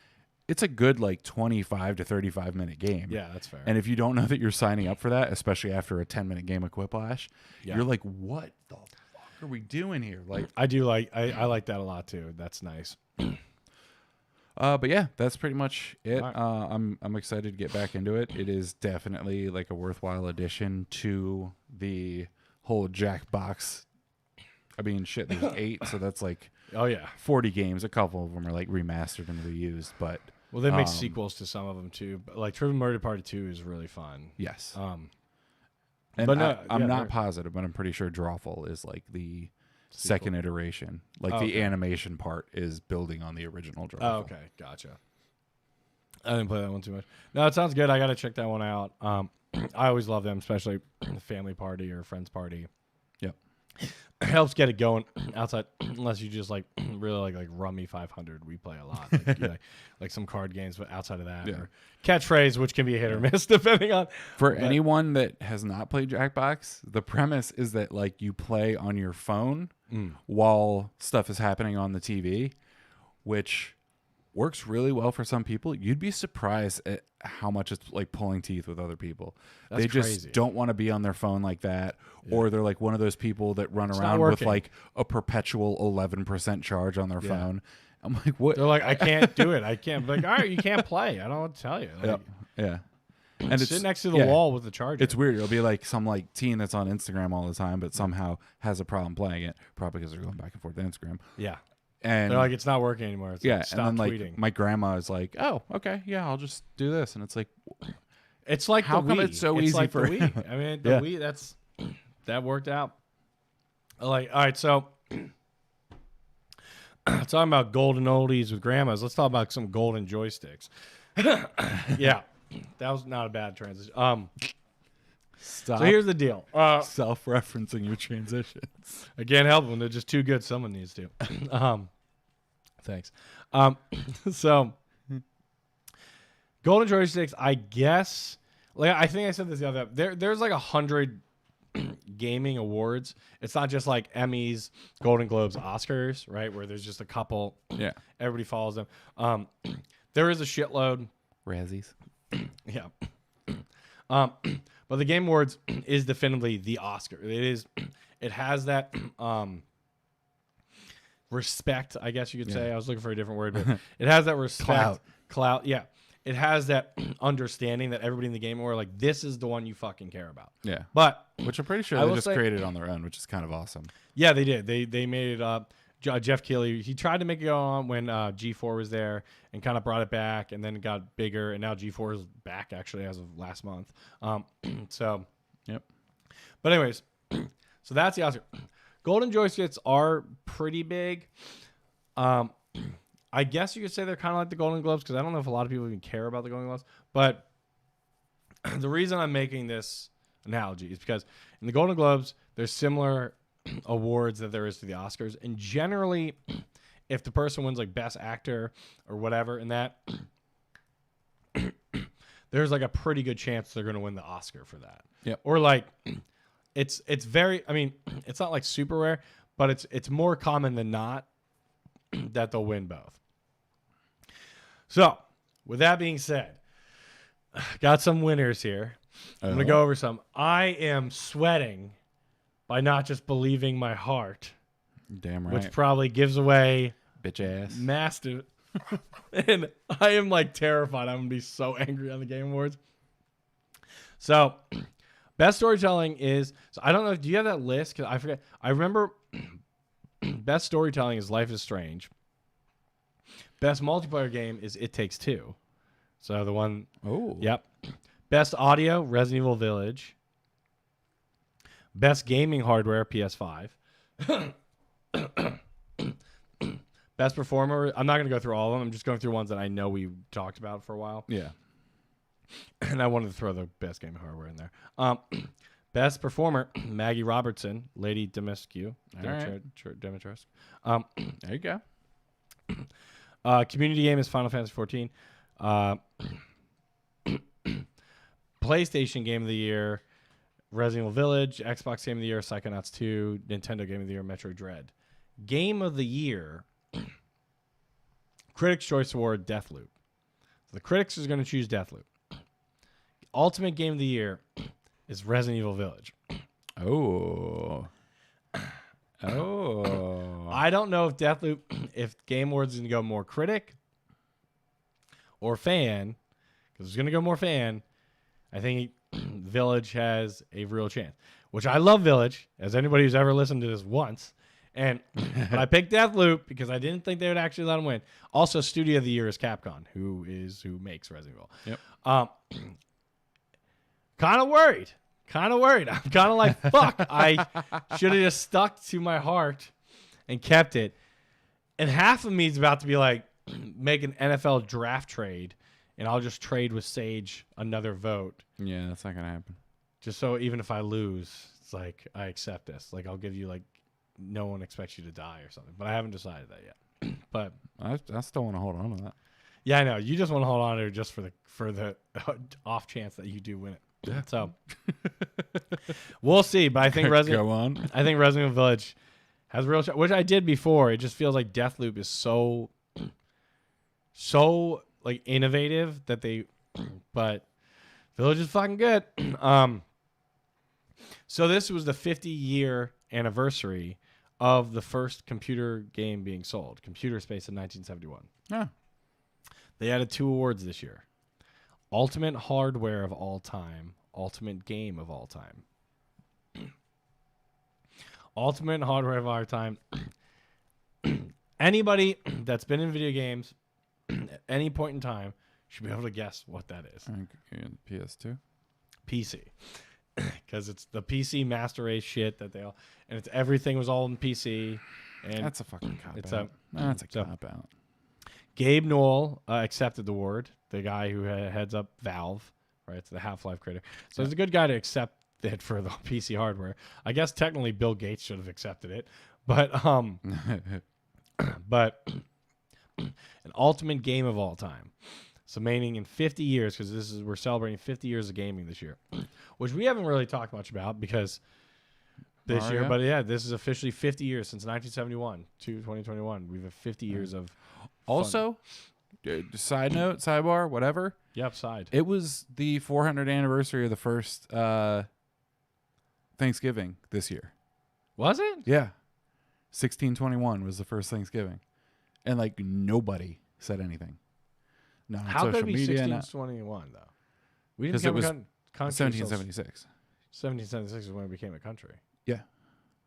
it's a good like 25 to 35 minute game. Yeah, that's fair. And if you don't know that you're signing up for that, especially after a 10-minute game of Quiplash, you're like, what the fuck are we doing here? Like, I like that a lot too. That's nice. But yeah, that's pretty much it. Right. I'm excited to get back into it. It is definitely like a worthwhile addition to the whole Jackbox. I mean, shit, there's 8, so that's like 40 games. A couple of them are like remastered and reused, but Well, they make sequels to some of them too. But like Trivial Murder Party 2 is really fun. Yes. And but no, I'm not positive, but I'm pretty sure Drawful is like the sequel. second iteration. Like the animation part is building on the original Drawful. Oh, okay, gotcha. I didn't play that one too much. No, it sounds good. I got to check that one out. I always love them, especially family party or friends party. Yep. It helps get it going outside, unless you just like really like Rummy 500. We play a lot, like some card games, but outside of that, or Catchphrase, which can be a hit or miss depending on. For anyone that has not played Jackbox, the premise is that like you play on your phone while stuff is happening on the TV, which works really well for some people. You'd be surprised at how much it's like pulling teeth with other people. They just crazy. don't want to be on their phone like that, or they're like one of those people that run around with like a perpetual 11% charge on their phone. I'm like, what? They're like, I can't do it. I can't. Like, all right, you can't play. I don't know what to tell you. Like, yeah. And sit next to the wall with the charger. It's weird. It'll be like some like teen that's on Instagram all the time, but somehow has a problem playing it, probably because they're going back and forth on Instagram. Yeah. And they're like, it's not working anymore. It's like, stop and then tweeting. like my grandma is like, oh, okay, yeah, I'll just do this, and it's like, it's like how the come Wii. it's so it's easy like for the Wii? I mean, the Wii. That worked out. Like, all right, so talking about golden oldies with grandmas. Let's talk about some golden joysticks. Yeah, that was not a bad transition. stop. So here's the deal. Self-referencing your transitions. I can't help them. They're just too good. Someone needs to. Thanks. So golden joysticks, I guess. Like I think I said this the other. There's like 100 gaming awards. It's not just like Emmys, Golden Globes, Oscars, right? Where there's just a couple. Yeah. Everybody follows them. There is a shitload. Razzies. Yeah. But the Game Awards is definitively the Oscar. It has that respect, I guess you could say. I was looking for a different word, but it has that respect. Clout. Yeah. It has that understanding that everybody in the game are like, this is the one you fucking care about. Yeah. But which I'm pretty sure I they will just say- created on their own, which is kind of awesome. yeah, they did. They made it up. Jeff Keighley, he tried to make it go on when G4 was there and kind of brought it back, and then it got bigger, and now G4 is back actually as of last month. So, yep. But anyways, so that's the Oscar. Golden joysticks are pretty big. I guess you could say they're kind of like the Golden Globes, because I don't know if a lot of people even care about the Golden Globes. But the reason I'm making this analogy is because in the Golden Globes, there's similar awards that there is to the Oscars. And generally, if the person wins like Best Actor or whatever in that, there's like a pretty good chance they're going to win the Oscar for that. Yep. Or like, it's very, I mean, it's not like super rare, but it's more common than not that they'll win both. So, with that being said, got some winners here. I'm going to go over some. I am sweating by not just believing my heart. Damn right. Which probably gives away bitch ass. massive. And I am like terrified. I'm going to be so angry on the Game Awards. So, best storytelling is, so I don't know, do you have that list? Because I forget. I remember best storytelling is Life is Strange. Best multiplayer game is It Takes Two. So the one. Oh. Yep. Best audio, Resident Evil Village. Best gaming hardware, PS5. Best performer, I'm not going to go through all of them. I'm just going through ones that I know we talked about for a while. Yeah. And I wanted to throw the best gaming hardware in there. Best performer, Maggie Robertson, Lady Dimitrescu. Dimitrescu. There you go. Community game is Final Fantasy 14. PlayStation Game of the Year, Resident Evil Village. Xbox Game of the Year, Psychonauts 2. Nintendo Game of the Year, Metroid Dread. Game of the Year, Critics' Choice Award, Deathloop. So the critics is going to choose Deathloop. Ultimate Game of the Year is Resident Evil Village. Oh. Oh. I don't know if Deathloop, if Game Awards is going to go more critic or fan, because it's going to go more fan. I think Village has a real chance, which I love Village, as anybody who's ever listened to this once. And but I picked Deathloop because I didn't think they would actually let him win. Also, Studio of the Year is Capcom, who makes Resident Evil. Yep. Kind of worried. I'm kind of like, fuck. I should have just stuck to my heart and kept it. And half of me is about to be like, make an NFL draft trade, and I'll just trade with Sage another vote. Yeah, that's not gonna happen. Just so even if I lose, it's like I accept this. Like I'll give you like no one expects you to die or something. But I haven't decided that yet. But I still want to hold on to that. yeah, I know. You just want to hold on to it just for the off chance that you do win it. Yeah. So we'll see. But I think Resident Evil Village has real which I did before. It just feels like Deathloop is so like innovative that but Village is fucking good. So this was the 50-year anniversary of the first computer game being sold, Computer Space in 1971. Yeah. They added 2 awards this year. Ultimate Hardware of All Time, Ultimate Game of All Time. Ultimate Hardware of All Time. Anybody that's been in video games at any point in time should be able to guess what that is. PS2? PC. Because it's the PC Master Race shit that and it's everything was all in PC. And that's a fucking cop-out. That's a cop-out. Gabe Newell accepted the award, the guy who heads up Valve, right? It's the Half-Life creator. So he's a good guy to accept it for the PC hardware. I guess technically Bill Gates should have accepted it. But but an ultimate game of all time. So meaning in 50 years, because we're celebrating 50 years of gaming this year, which we haven't really talked much about because this year, but yeah, this is officially 50 years since 1971 to 2021. We've had 50 years of also, side note, sidebar, whatever. Yep, side. It was the 400th anniversary of the first Thanksgiving this year. Was it? Yeah. 1621 was the first Thanksgiving. And like nobody said anything. No, how could it be 1621 though? We didn't become a country. 1776. 1776 is when it became a country. Yeah.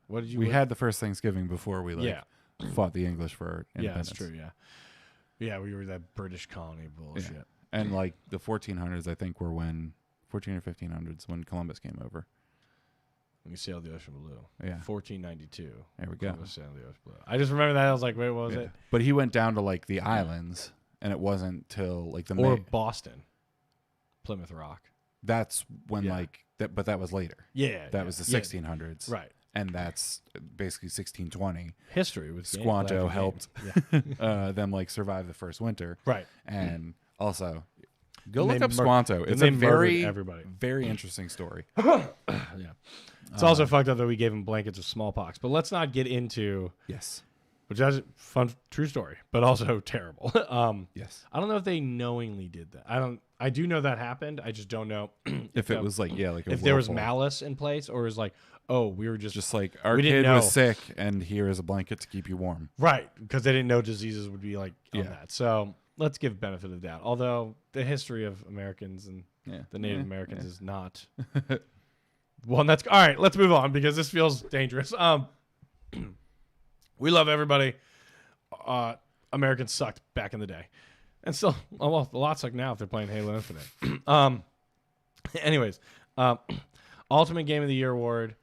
What did you? We had the first Thanksgiving before we fought the English for independence. Yeah, that's true. Yeah. Yeah, we were that British colony bullshit. Yeah. And like the 1400s, I think, were when 14 or 1500s when Columbus came over. When you sailed the ocean blue. Yeah. 1492. There we go. Columbus sailed the ocean blue. I just remember that. I was like, wait, what was it? But he went down to like the islands. And it wasn't till like or Boston, Plymouth Rock. That's when like that, but that was later. Yeah, that was the 1600s, right? And that's basically 1620. History with Squanto helped them like survive the first winter, right? And also, go look up Squanto. It's a very interesting story. Yeah, it's also fucked up that we gave him blankets of smallpox. But let's not get into Which is a fun, true story, but also terrible. Yes. I don't know if they knowingly did that. I do know that happened. I just don't know if it was like, if there was malice in place or is like, oh, we were just like our kid was sick and here is a blanket to keep you warm. Right. Because they didn't know diseases would be like on that. So let's give benefit of the doubt. Although the history of Americans and the Native Americans is not one that's all right. Let's move on because this feels dangerous. We love everybody. Americans sucked back in the day. And still, well, a lot suck now if they're playing Halo Infinite. Anyways, Ultimate Game of the Year award.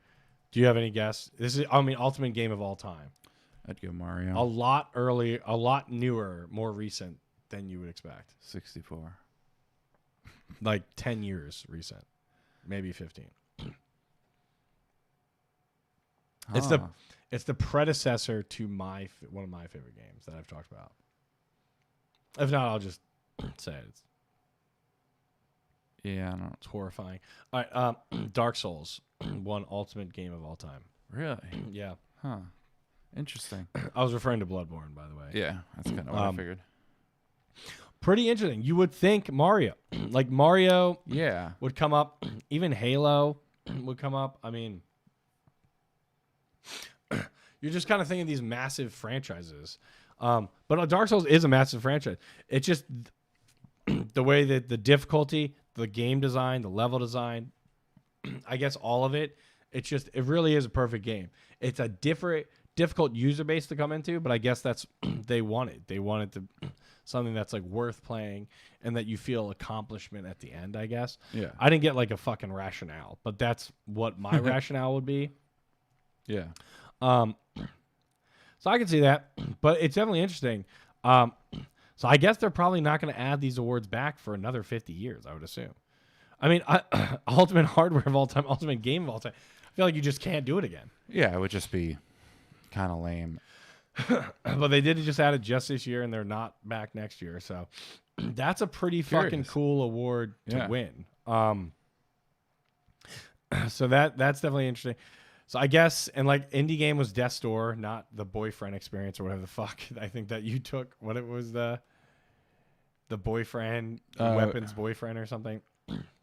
Do you have any guess? This is, Ultimate Game of all time. I'd go Mario. A lot earlier, a lot newer, more recent than you would expect. 64. Like 10 years recent. Maybe 15. It's the predecessor to one of my favorite games that I've talked about. If not, I'll just say it. Yeah, I don't know. It's horrifying. All right, Dark Souls, one ultimate game of all time. Really? Yeah. Huh. Interesting. I was referring to Bloodborne, by the way. Yeah, that's kind of what I figured. Pretty interesting. You would think Mario. Like Mario would come up. Even Halo would come up. I mean, you're just kind of thinking these massive franchises. But Dark Souls is a massive franchise. It's just the way that the difficulty, the game design, the level design, I guess all of it, it really is a perfect game. It's a different difficult user base to come into, but I guess that's they wanted to something that's like worth playing and that you feel accomplishment at the end, I guess. Yeah. I didn't get like a fucking rationale, but that's what my rationale would be. Yeah. So I can see that, but it's definitely interesting. So I guess they're probably not going to add these awards back for another 50 years, I would assume. I mean, ultimate hardware of all time, ultimate game of all time. I feel like you just can't do it again. Yeah, it would just be kind of lame. But they did just add it just this year, and they're not back next year. So that's a pretty fucking cool award to win. So that's definitely interesting. So I guess, and like indie game was Death's Door, not the boyfriend experience or whatever the fuck. I think that you took what it was the boyfriend weapons boyfriend or something.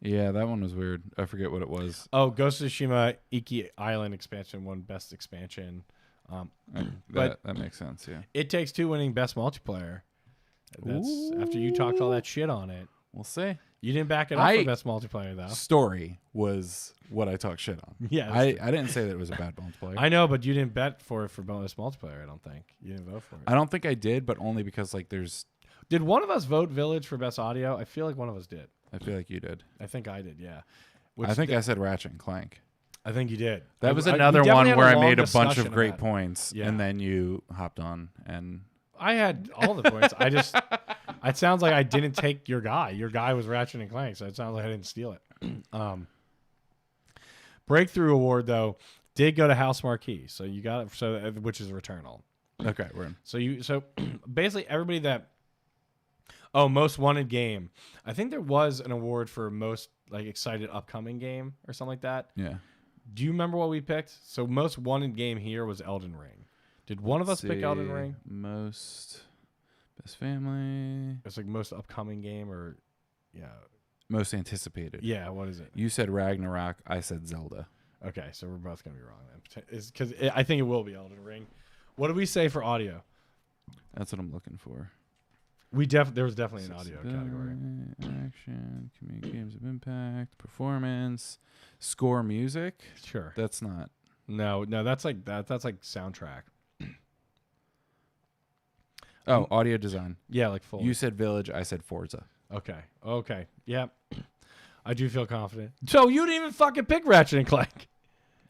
Yeah, that one was weird. I forget what it was. Oh, Ghost of Tsushima Iki Island expansion won best expansion. That makes sense. Yeah, It Takes Two winning best multiplayer. That's after you talked all that shit on it. We'll see. You didn't back it up for best multiplayer though. Story was what I talked shit on. Yeah, I didn't say that it was a bad multiplayer. I know, but you didn't bet for best multiplayer. I don't think you didn't vote for it. I don't think I did, but only because like there's. Did one of us vote Village for best audio? I feel like one of us did. I feel like you did. I think I did. Yeah. I think I said Ratchet and Clank. I think you did. That was another one where I made a bunch of great points, and then you hopped on and. I had all the points. I just. It sounds like I didn't take your guy. Your guy was Ratchet and Clank, so it sounds like I didn't steal it. Breakthrough Award though did go to House Marquee, so you got it. Which is Returnal. Okay, we're in. So basically everybody that. Oh, most wanted game. I think there was an award for most like excited upcoming game or something like that. Yeah. Do you remember what we picked? So most wanted game here was Elden Ring. Did one of us pick Elden Ring? Most best family. It's like most upcoming game or most anticipated. Yeah, what is it? You said Ragnarok. I said Zelda. Okay, so we're both gonna be wrong then. Because I think it will be Elden Ring. What did we say for audio? That's what I'm looking for. There was definitely an audio category. Action, community games of impact, performance, score, music. Sure. That's not. No, that's like that's like soundtrack. Oh, audio design. Yeah, like full. You said Village. I said Forza. Okay. Yeah. I do feel confident. So you didn't even fucking pick Ratchet and Clank.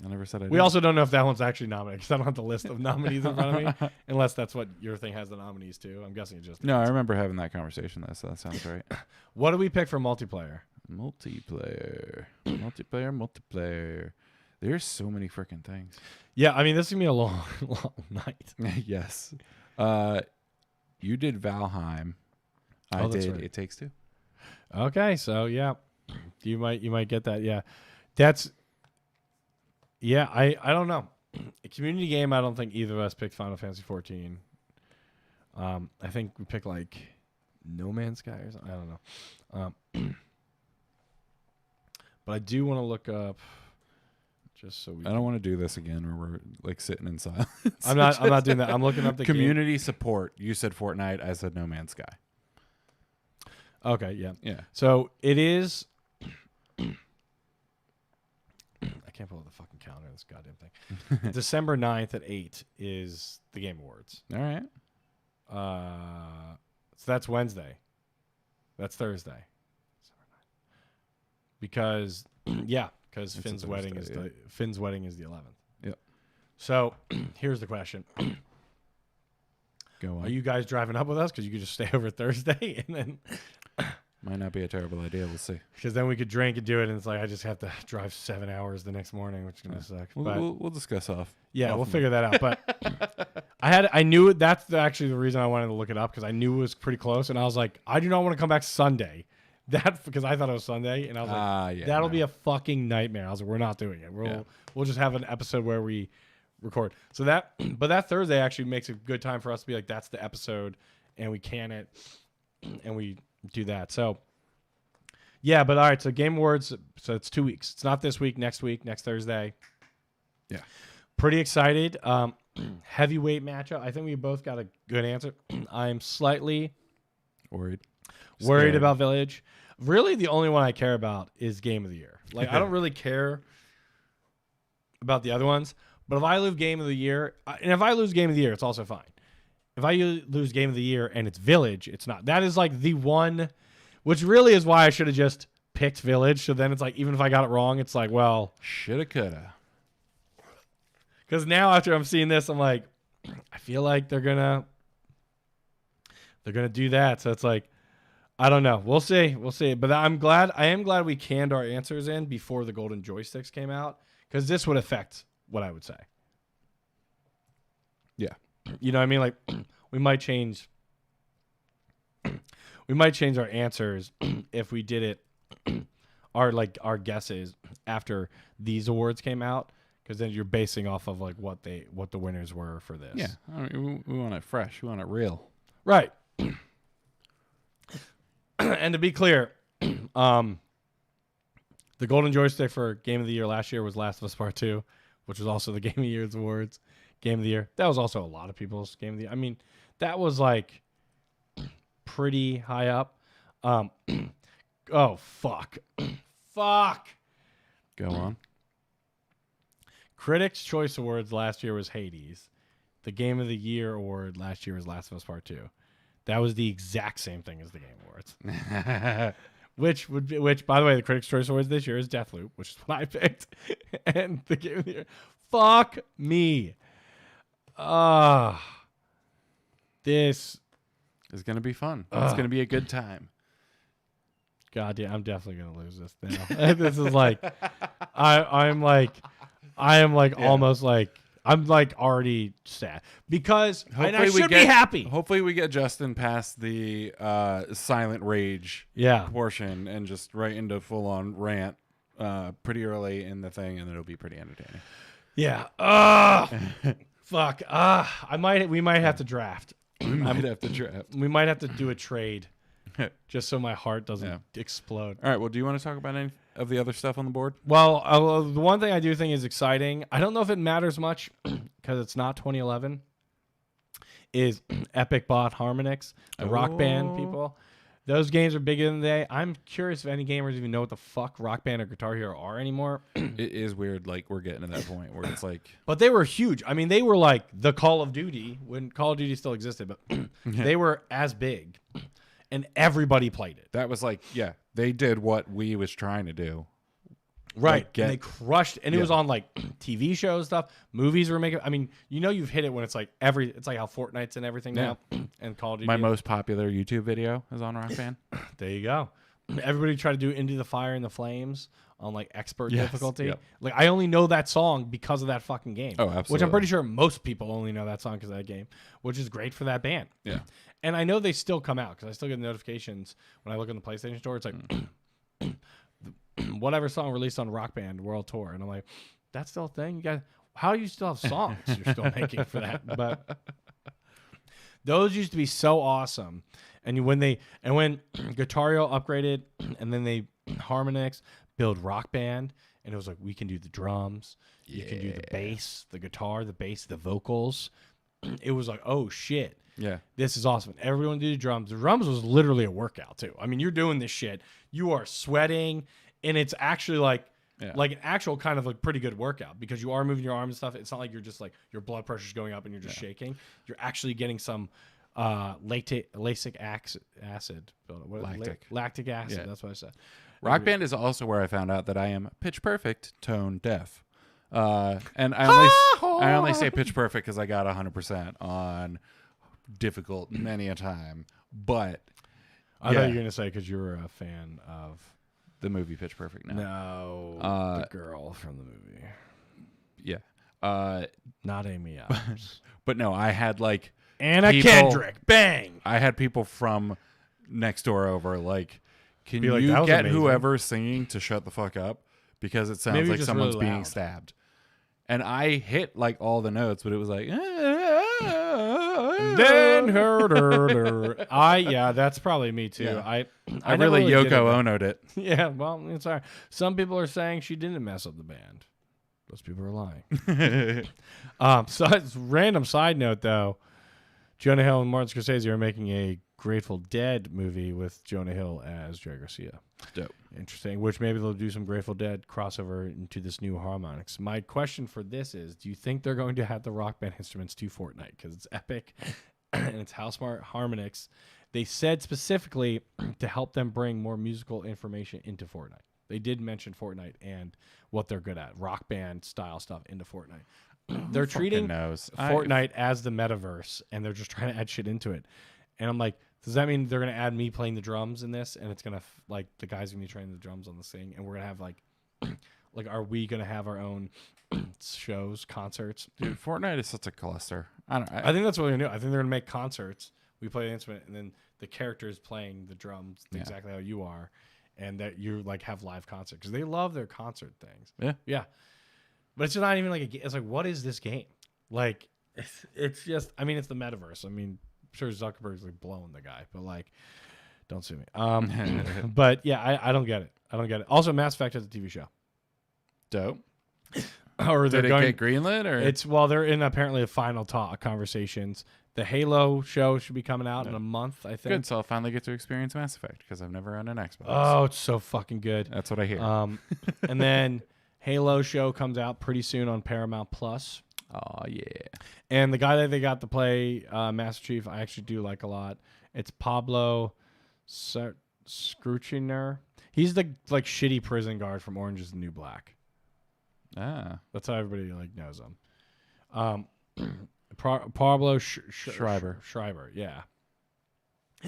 I never said I did. We also don't know if that one's actually nominated because I don't have the list of nominees in front of me, unless that's what your thing has the nominees too. I'm guessing it just. No, I remember having that conversation though, so that sounds right. What do we pick for multiplayer? Multiplayer. There's so many freaking things. Yeah, I mean this is gonna be a long night. Yes. You did Valheim. I did right. It Takes Two. Okay, so yeah, you might get that. Yeah, that's. Yeah, I don't know. A community game, I don't think either of us picked Final Fantasy 14. I think we picked like No Man's Sky or something. I don't know. But I do want to look up just so we. I don't want to do this again where we're like sitting in silence. I'm not doing that. I'm looking up the community support. You said Fortnite. I said No Man's Sky. Okay. Yeah. Yeah. So it is. I can't pull up the fucking calendar. This goddamn thing. December 9th at 8 is the Game Awards. All right. So that's Wednesday. That's Thursday. Because Finn's wedding is Finn's wedding is the 11th. Yep. So here's the question. Go on. Are you guys driving up with us? Because you could just stay over Thursday and then. Might not be a terrible idea. We'll see. Because then we could drink and do it, and it's like I just have to drive 7 hours the next morning, which is gonna suck. We'll discuss off. Yeah, we'll figure that out. But I knew it. That's actually the reason I wanted to look it up because I knew it was pretty close, and I was like, I do not want to come back Sunday. That because I thought it was Sunday, and I was like, that'll be a fucking nightmare. I was like, we're not doing it. We'll just have an episode where we record. So that Thursday actually makes a good time for us to be like, that's the episode, and we can it, and we do that. So yeah, but all right, so Game Awards, so it's 2 weeks. It's not this week, next Thursday. Yeah. Pretty excited. Heavyweight matchup. I think we both got a good answer. I'm slightly worried about Village. Really the only one I care about is Game of the Year. Like I don't really care about the other ones, But if I lose Game of the Year, and if I lose Game of the Year, it's also fine. If I lose Game of the Year and it's Village, it's not. That is like the one, which really is why I should have just picked Village. So then it's like, even if I got it wrong, it's like, well. Shoulda, coulda. Because now after I'm seeing this, I'm like, I feel like they're gonna do that. So it's like, I don't know. We'll see. But I am glad we canned our answers in before the golden joysticks came out, because this would affect what I would say. Yeah. You know what I mean? Like, we might change our answers if we did it our guesses after these awards came out, because then you're basing off of like what the winners were for this. Yeah. I mean, we want it fresh. We want it real. Right. And to be clear, the golden joystick for Game of the Year last year was Last of Us Part 2, which was also the Game of the Year's awards. Game of the Year. That was also a lot of people's Game of the Year. I mean, that was like pretty high up. Oh, fuck. Fuck. Go on. Critics' Choice Awards last year was Hades. The Game of the Year award last year was Last of Us Part 2. That was the exact same thing as the Game Awards. Which, by the way, the Critics' Choice Awards this year is Deathloop, which is what I picked. And the Game of the Year. Fuck me. This is going to be fun. It's going to be a good time. God, yeah, I'm definitely going to lose this now. This is like, I am like almost like, I'm like already sad because I should be happy. Hopefully we get Justin past the silent rage portion and just right into full on rant pretty early in the thing, and it'll be pretty entertaining. Yeah. Fuck. We might have to draft. We might have to draft. We might have to do a trade just so my heart doesn't explode. All right. Well, do you want to talk about any of the other stuff on the board? Well, the one thing I do think is exciting, I don't know if it matters much because it's not 2011, is Epic bought Harmonix, the Rock Band people. Those games are bigger than they. I'm curious if any gamers even know what the fuck Rock Band or Guitar Hero are anymore. It is weird. Like, we're getting to that point where it's like... But they were huge. I mean, they were like the Call of Duty when Call of Duty still existed, but they were as big. And everybody played it. That was like, yeah, they did what we was trying to do. Right. Like, and they crushed. And it was on like TV shows, stuff. Movies were making. I mean, you know, you've hit it when it's like it's like how Fortnite's and everything now. And Call of Duty. My most popular YouTube video is on Rock Band. There you go. Everybody tried to do Into the Fire and the Flames on like expert difficulty. Yep. Like, I only know that song because of that fucking game. Oh, absolutely. Which I'm pretty sure most people only know that song because of that game, which is great for that band. Yeah. And I know they still come out because I still get notifications when I look in the PlayStation Store. It's like whatever song released on Rock Band World Tour, and I'm like, that's still a thing. You guys, how do you still have songs you're still making for that? But those used to be so awesome. And when Guitar Hero upgraded, and then they Harmonix build Rock Band, and it was like, we can do the drums, you can do the bass, the guitar, the bass, the vocals. It was like, oh shit. Yeah. This is awesome. Everyone do the drums. The drums was literally a workout too. I mean, you're doing this shit. You are sweating, and it's actually like an actual kind of like pretty good workout because you are moving your arms and stuff. It's not like you're just like your blood pressure's going up and you're just shaking. You're actually getting some lactic acid. Lactic acid. Yeah. That's what I said. Rock Band is also where I found out that I am pitch perfect tone deaf. And I only say pitch perfect because I got 100% on difficult many a time. But I thought you were gonna say because you were a fan of the movie Pitch Perfect. No, the girl from the movie. Yeah, not Amy Adams. But no, I had like Anna Kendrick. Bang! I had people from next door over. Like, can you get amazing. Whoever singing to shut the fuck up because it sounds like someone's really being stabbed. And I hit like all the notes, but it was like. Then that's probably me too. Yeah. I really Yoko Ono'd it. Yeah, well, it's all right. Some people are saying she didn't mess up the band. Those people are lying. So, random side note though, Jonah Hill and Martin Scorsese are making a Grateful Dead movie with Jonah Hill as Jerry Garcia. Dope. Interesting. Which maybe they'll do some Grateful Dead crossover into this new harmonics. My question for this is, do you think they're going to have the Rock Band instruments to Fortnite? Because it's epic and it's Housemarque harmonics. They said specifically to help them bring more musical information into Fortnite. They did mention Fortnite and what they're good at, Rock Band style stuff into Fortnite. They're treating Fortnite as the metaverse, and they're just trying to add shit into it. And I'm like, does that mean they're going to add me playing the drums in this? And it's going to, like, the guys going to be training the drums on this thing. And we're going to have, like, are we going to have our own shows, concerts? Dude, Fortnite is such a cluster. I think that's what they're going to do. I think they're going to make concerts. We play the instrument, and then the character is playing the drums exactly how you are. And that you, like, have live concerts. Because they love their concert things. Yeah. Yeah. But it's not even like a game. It's like, what is this game? Like, it's just, I mean, it's the metaverse. I mean, I'm sure Zuckerberg's like blowing the guy, but like, don't sue me. But yeah, I don't get it. I don't get it. Also, Mass Effect has a TV show. Dope. Or Did it get greenlit? Or they're in apparently the final conversations. The Halo show should be coming out in a month, I think. Good, so I'll finally get to experience Mass Effect because I've never owned an Xbox. Oh, it's so fucking good. That's what I hear. And then Halo show comes out pretty soon on Paramount Plus. Oh, yeah. And the guy that they got to play Master Chief, I actually do like a lot. It's Pablo Scruchiner. He's the like shitty prison guard from Orange is the New Black. Ah. That's how everybody like knows him. Pablo Schreiber, yeah.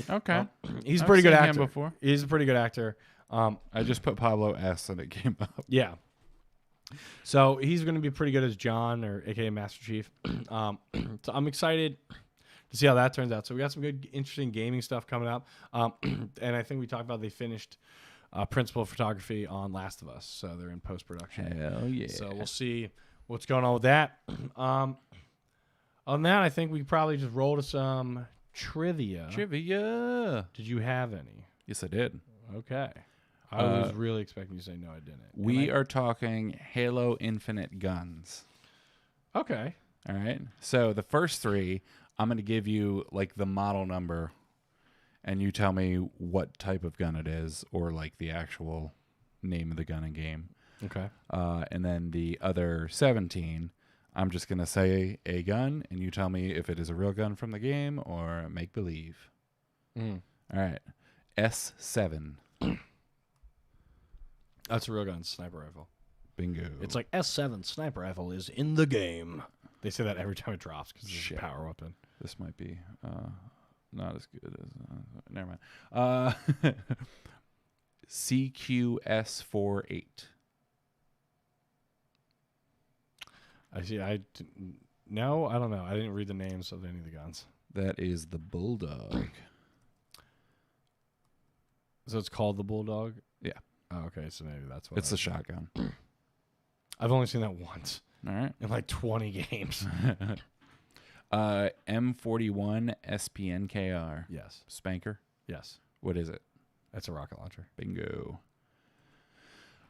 Okay. He's a pretty good actor. Him before. He's a pretty good actor. I just put Pablo S and it came up. Yeah. So he's going to be pretty good as John, or AKA Master Chief. So I'm excited to see how that turns out. So we got some good, interesting gaming stuff coming up. And I think we talked about they finished principal photography on Last of Us. So they're in post-production. Hell yeah. So we'll see what's going on with that. Other than that, I think we probably just roll to some trivia. Trivia. Did you have any? Yes, I did. Okay. I was really expecting you to say no, I didn't. We are talking Halo Infinite guns. Okay. All right. So the first three, I'm going to give you like the model number, and you tell me what type of gun it is, or like the actual name of the gun in game. Okay. And then the other 17, I'm just going to say a gun, and you tell me if it is a real gun from the game or make believe. All right. S7. That's a real gun, sniper rifle. Bingo. It's like S7 sniper rifle is in the game. They say that every time it drops because it's a power weapon. This might be not as good as... never mind. CQS48. I see. No, I don't know. I didn't read the names of any of the guns. That is the Bulldog. So it's called the Bulldog? Yeah. Oh, okay. So maybe that's what it's a shotgun. I've only seen that once. All right. In like 20 games. M41 SPNKR. Yes. Spanker. Yes. What is it? That's a rocket launcher. Bingo.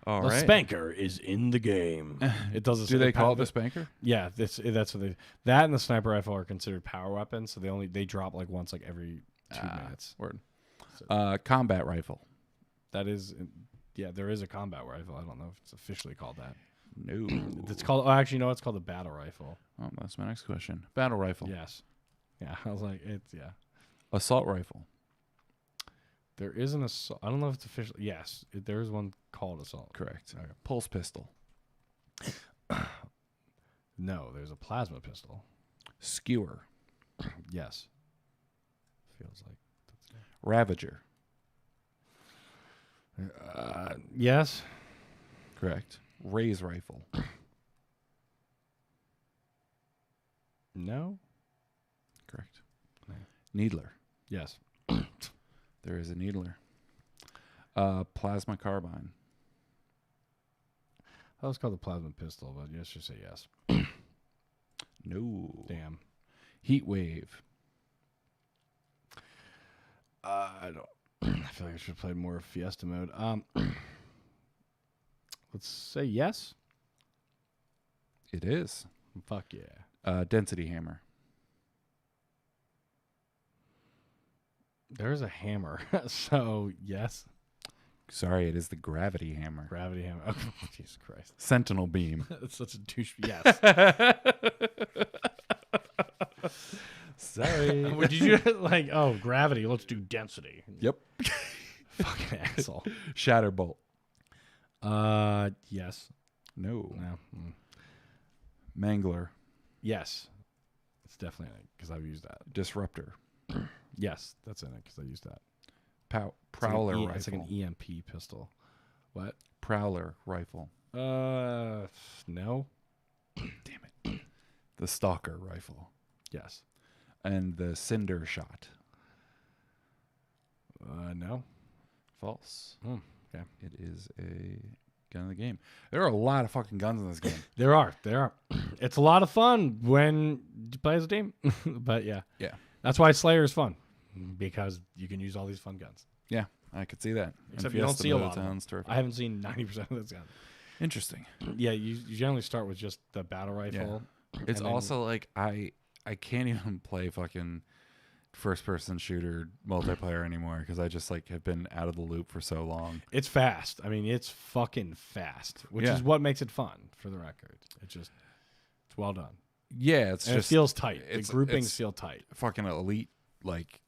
All the right. Spanker is in the game. It does. Do they call it the Spanker? Yeah, that's what they. That and the sniper rifle are considered power weapons, so they drop like once like every 2 minutes. Word. So, combat rifle. That is, yeah. There is a combat rifle. I don't know if it's officially called that. No. It's called. Oh, actually, no. It's called the battle rifle. Oh, that's my next question. Battle rifle. Yes. Yeah, I was like, yeah. Assault rifle. There is an assault. I don't know if it's official. Yes, there is one called assault. Correct. Okay. Pulse pistol. No, there's a plasma pistol. Skewer. Yes. Feels like that's it. Ravager. Yes. Correct. Raise rifle. No. Correct. No. Needler. Yes. There is a needler. Plasma carbine. That was called the plasma pistol, but let's just say yes. No. Damn. Heat wave. I don't. I feel like I should have played more Fiesta mode. Let's say yes. It is. Fuck yeah. Density hammer. There's a hammer. So, yes. Sorry, it is the gravity hammer. Gravity hammer. Oh, Jesus Christ. Sentinel beam. That's such a douche. Yes. Sorry. Did you like, oh, gravity, let's do density. Yep. Fucking asshole. Shatterbolt. Yes. No. No. Mangler. Yes. It's definitely in it because I've used that. Disruptor. Yes, that's in it because I used that. Prowler rifle. It's like an EMP pistol. What? Prowler rifle. No. Damn it. The Stalker rifle. Yes. And the Cinder shot. No. False. Okay. It is a gun in the game. There are a lot of fucking guns in this game. There are. It's a lot of fun when you play as a team. But yeah. Yeah. That's why Slayer is fun. Because you can use all these fun guns. Yeah, I could see that. Except And you don't Fiesta see a mode lot of them. sounds terrific. I haven't seen 90% of those guns. Interesting. Yeah, you generally start with just the battle rifle. It's and then- also like I can't even play fucking first person shooter multiplayer anymore because I just like have been out of the loop for so long. It's fast. I mean, it's fucking fast, which Yeah. is what makes it fun, for the record. It's well done. Yeah, it's And just it feels tight. The it's- groupings it's feel tight. fucking elite. Like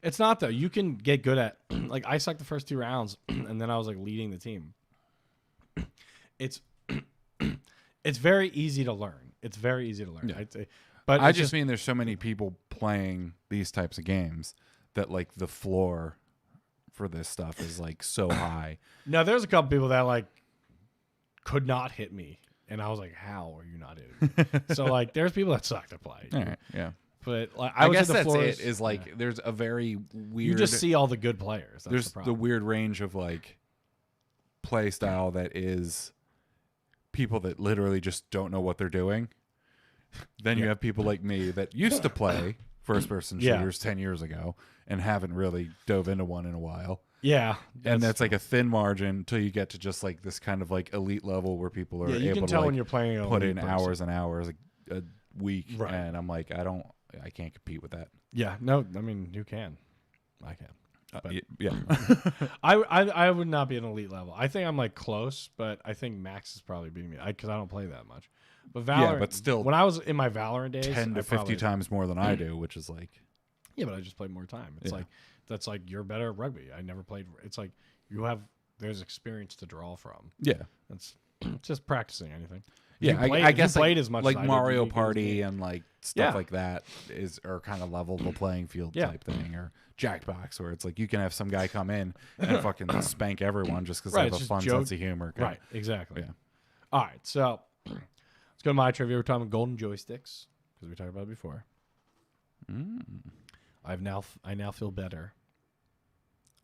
It's not, though. You can get good at, like, I sucked the first 2 rounds, and then I was, like, leading the team. It's very easy to learn. It's very easy to learn. Yeah. I'd say. But I it's just mean there's so many people playing these types of games that like the floor for this stuff is like so high. No, there's a couple people that, like, could not hit me. And I was like, how are you not hitting me? So, like, there's people that suck to play. All right, yeah. But like, I would guess say the that's floors, it. Is like there's a very weird. you just see all the good players. That's there's the the problem. weird range of like play style that is people that literally just don't know what they're doing. Then you have people like me that used to play first person Yeah. shooters 10 years ago and haven't really dove into one in a while. Yeah, And that's like a thin margin until you get to just like this kind of like elite level where people are yeah. You able can to tell like when you're playing a put lead in person. hours and hours a week. Right. And I'm like, I can't compete with that. Yeah, no, I mean you can, I can. But Yeah. I would not be an elite level. I think I'm like close, but I think Max is probably beating me because I don't play that much. But Valorant, Yeah, but still when I was in my Valorant days, 10 to I 50 probably- times more than I do, which is like, Yeah, but I just played more time. It's Yeah. like that's like you're better at rugby. I never played. It's like there's experience to draw from. yeah. It's just practicing anything. Yeah, You played- I you guess played like, as much like as I did, Mario you could Party just- and like stuff Yeah. like that are kind of level the playing field Yeah. type thing, or Jackbox where it's like you can have some guy come in and fucking spank everyone just because Right, they it's have a just fun joke- sense of humor. kinda. Right, exactly. Yeah. All right, so let's go to my trivia. We're talking about golden joysticks because we talked about it before. I now feel better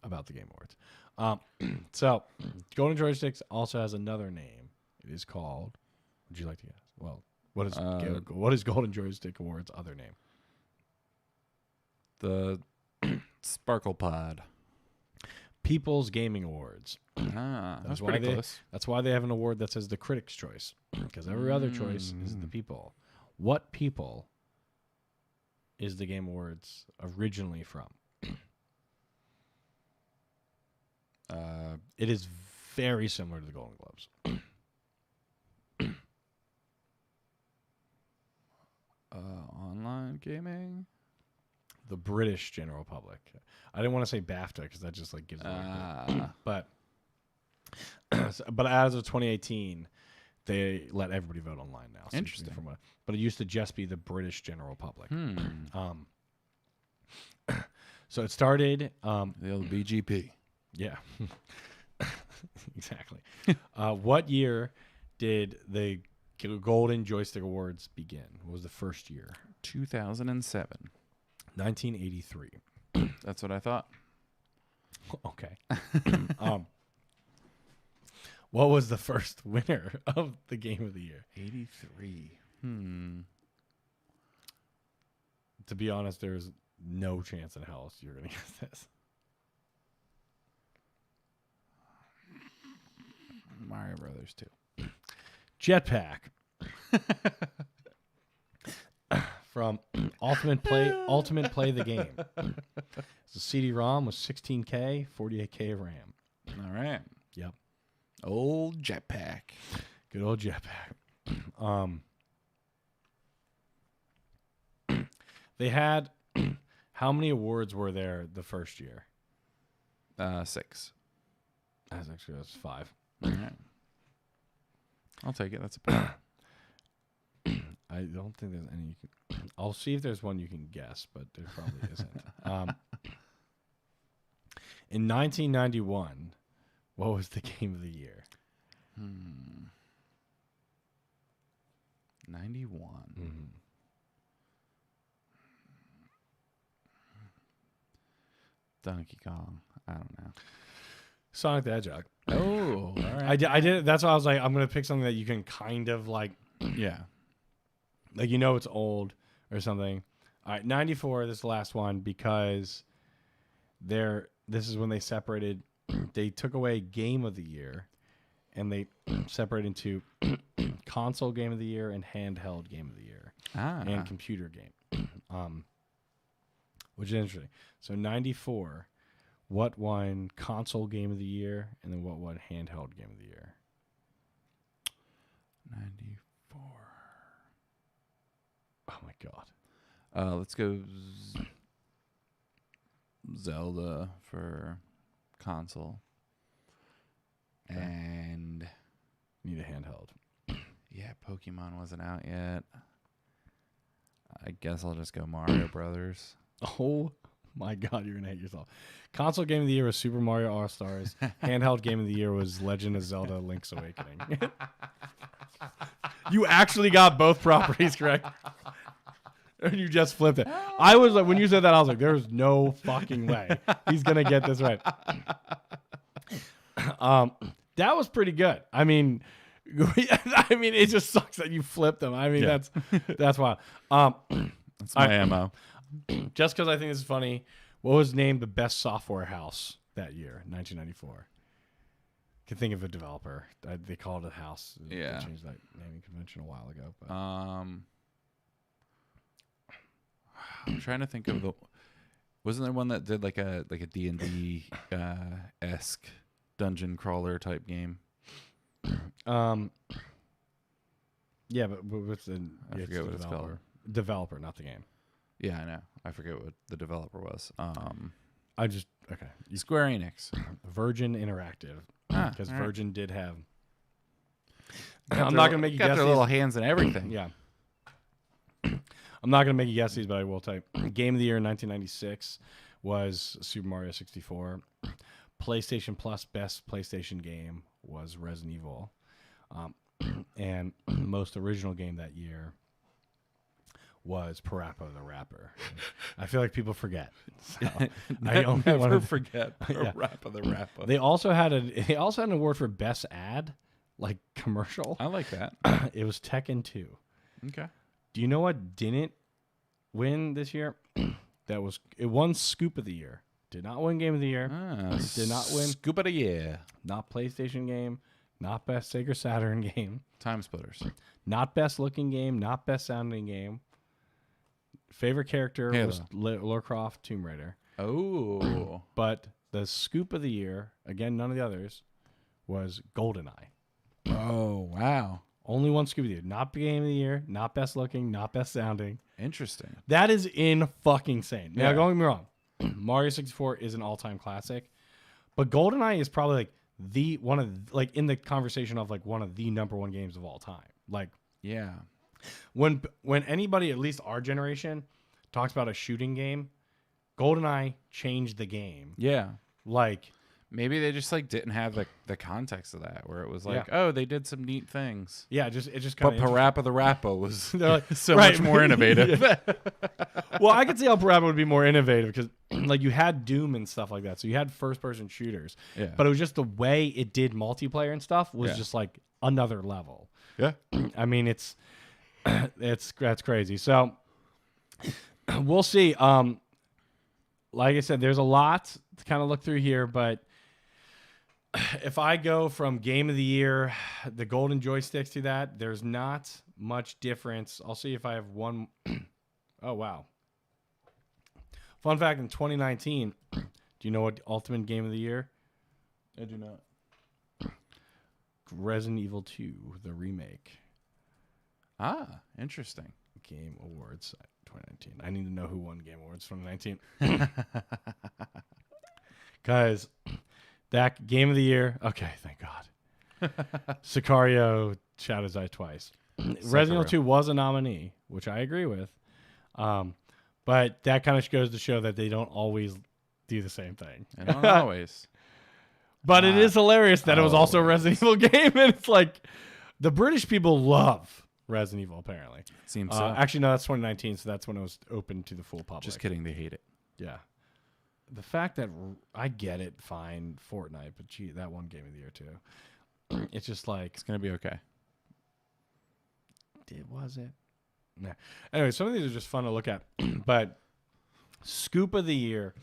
about the Game Awards. So golden joysticks also has another name. It is called. Would you like to guess? Well, what is Golden Joystick Awards' other name? The Sparkle Pod. People's Gaming Awards. That's That's pretty why close. That's why they have an award that says the Critics' Choice, because every other choice is the people. What people is the Game Awards originally from? It is very similar to the Golden Globes. Online gaming. The British general public. I didn't want to say BAFTA because that just like gives it away. But as of 2018, they let everybody vote online now. So Interesting. But it used to just be the British general public. So it started. The old BGP. Yeah, exactly. What year did the Golden Joystick Awards begin? What was the first year? 2007. 1983. That's what I thought. Okay. What was the first winner of the Game of the Year? 83. To be honest, there's no chance in hell you're going to get this. Mario Brothers 2. Jetpack. From Ultimate Play the game. The CD-ROM was 16K, 48K of RAM. All right. Yep. Old jetpack. Good old jetpack. They had how many awards were there the first year? 6. That's 5. All right. I'll take it. That's a point. I don't think there's any. I'll see if there's one you can guess, but there probably isn't. In 1991, what was the game of the year? 91. Mm-hmm. Donkey Kong. I don't know. Sonic the Hedgehog. Oh, all right. I did. That's why I was like, I'm gonna pick something that you can kind of like, Yeah. like you know it's old or something. All right, 94. This is the last one because this is when they separated. They took away Game of the Year, and they separated into console Game of the Year and handheld Game of the Year and computer game. Which is interesting. So 94, what won console Game of the Year, and then what won handheld Game of the Year? 94. Oh my god. Let's go Zelda for console. Okay. And Need a handheld. yeah, Pokemon wasn't out yet. I guess I'll just go Mario Brothers. Oh my god, you're gonna hate yourself. Console Game of the Year was Super Mario All-Stars. Handheld Game of the Year was Legend of Zelda: Link's Awakening. You actually got both properties correct. And you just flipped it. I was like, when you said that, I was like, there's no fucking way he's gonna get this right. That was pretty good. I mean, it just sucks that you flipped them. I mean, that's wild. That's my MO. Just because I think this is funny, what was named the best software house that year, 1994? Can think of a developer. They called it a house. Yeah. They changed that naming convention a while ago. But. I'm trying to think of wasn't there one that did like a D&D esque dungeon crawler type game? Yeah, but what's the I forget what it's called. Developer, not the game. Yeah, I know. I forget what the developer was. Okay. Square Enix. Virgin Interactive, because Virgin did have. I'm not gonna make you got guess their these. little hands and everything. Yeah. I'm not gonna make you guess these, but I will type. Game of the Year in 1996 was Super Mario 64. PlayStation Plus Best PlayStation Game was Resident Evil, and most original game that year was Parappa the Rapper. I feel like people forget. So I only never forget Yeah. Parappa the Rapper. They also had an award for best ad, like commercial. I like that. It was Tekken 2. Okay. Do you know what didn't win this year? It won Scoop of the Year. Did not win Game of the Year. Did not win Scoop of the Year. Not PlayStation game. Not best Sega Saturn game. Time Splitters. Not best looking game. Not best sounding game. Favorite character was Lara Croft, Tomb Raider. Oh. But the Scoop of the Year, again, none of the others, was GoldenEye. Oh, wow. Only one Scoop of the Year. Not Game of the Year. Not best looking. Not best sounding. Interesting. That is fucking insane. Now, Yeah. don't get me wrong. Mario 64 is an all-time classic, but GoldenEye is probably like in the conversation of like one of the number one games of all time. Like, Yeah. when anybody, at least our generation, talks about a shooting game, GoldenEye changed the game. Yeah. Like, Maybe they just like didn't have the context of that, where it was like, Yeah. oh, they did some neat things. yeah, it just But kind of. Parappa the Rapper was They're like, so right. much more innovative. Well, I could see how Parappa would be more innovative because, like, you had Doom and stuff like that, so you had first-person shooters. Yeah. But it was just the way it did multiplayer and stuff was Yeah. just like another level. Yeah. I mean, that's crazy. So we'll see. Like I said, there's a lot to kind of look through here, but if I go from Game of the Year, the golden joysticks to that, there's not much difference. I'll see if I have one. Oh wow, Fun fact, in 2019, do you know what Ultimate Game of the Year? I do not. Resident Evil 2, the remake. Ah, interesting. Game Awards 2019. I need to know who won Game Awards 2019. Guys, that Game of the Year. Okay, thank God. Sicario, Shadow's Eye twice. Resident Evil 2 was a nominee, which I agree with. But that kind of goes to show that they don't always do the same thing. I don't always. But it is hilarious that it was also a Resident Evil game. And it's like the British people love Resident Evil, apparently. Seems so. Actually, no, that's 2019, so that's when it was open to the full public. Just kidding. They hate it. Yeah. The fact that I get it, fine, Fortnite, but gee, that one Game of the Year, too. It's just like. It's going to be okay. Was it? Nah. Anyway, some of these are just fun to look at. But Scoop of the Year,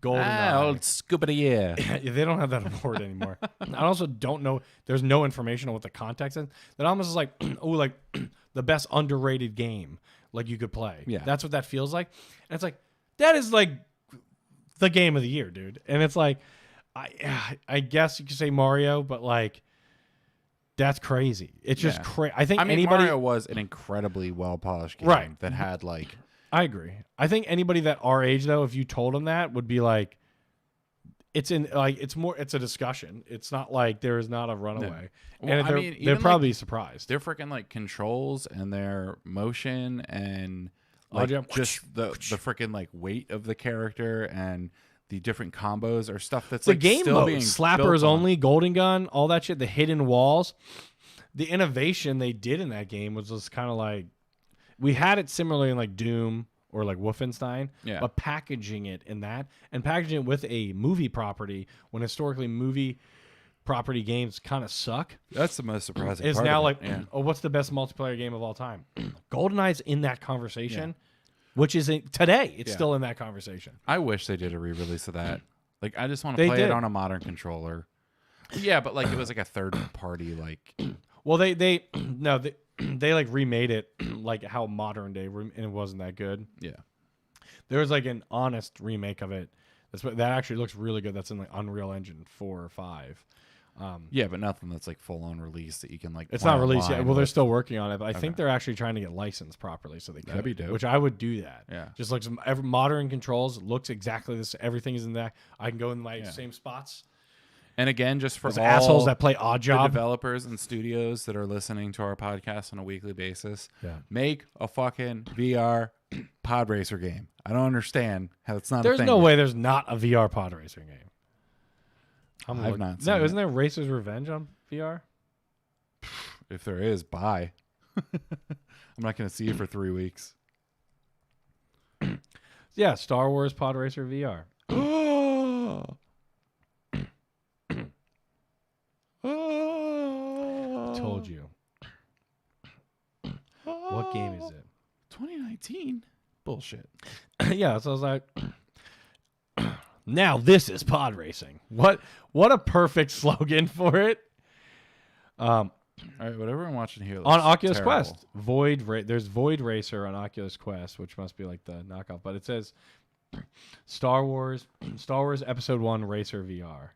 GoldenEye. Old Scoop of the Year. They don't have that award anymore. I also don't know. There's no information on what the context is. That almost is like, like the best underrated game like you could play. Yeah. That's what that feels like. And it's like, that is like the game of the year, dude. And it's like, I guess you could say Mario, but like, that's crazy. It's just crazy. I think Mario was an incredibly well polished game that had like. I agree. I think anybody that our age though, if you told them that, would be like, it's a discussion. It's not like there is not a runaway, Well, and they're probably surprised. Their freaking like controls and their motion and like just the freaking like weight of the character and the different combos or stuff that's the like game still mode, being slappers only, golden gun, all that shit, the hidden walls, the innovation they did in that game was just kind of like, we had it similarly in like Doom or like Wolfenstein, but packaging it in that and packaging it with a movie property when historically movie property games kind of suck. That's the most surprising. It's part now of like, oh, what's the best multiplayer game of all time? GoldenEye's in that conversation. Which is today, it's still in that conversation. I wish they did a re-release of that. Like, I just want to play it on a modern controller. Yeah, but like it was like a third party. Like, well, they like remade it like how modern day, and it wasn't that good. Yeah, there was like an honest remake of it. That actually looks really good. That's in like Unreal Engine 4 or 5. Yeah, but nothing that's like full on release that you can like. It's not released yet. Well, they're still working on it. But I think they're actually trying to get licensed properly, so they That'd be dope. Which I would do that. Yeah, just like some modern controls. Looks exactly this. Everything is in that. I can go in my same spots. And again, just for those all assholes that play Odd Job, developers and studios that are listening to our podcast on a weekly basis, make a fucking VR pod racer game. I don't understand how it's not. There's a thing no yet. way there's not a VR pod racing game. I've not seen No, it. isn't there Racer's Revenge on VR? If there is, bye. I'm not going to see you for 3 weeks. Yeah, Star Wars Pod Racer VR. Told you. What game is it? 2019? Bullshit. Yeah, so I was like, now this is pod racing. What a perfect slogan for it. All right, whatever I'm watching here on Oculus terrible. Quest, there's Void Racer on Oculus Quest, which must be like the knockoff, but it says Star Wars Episode 1 Racer VR.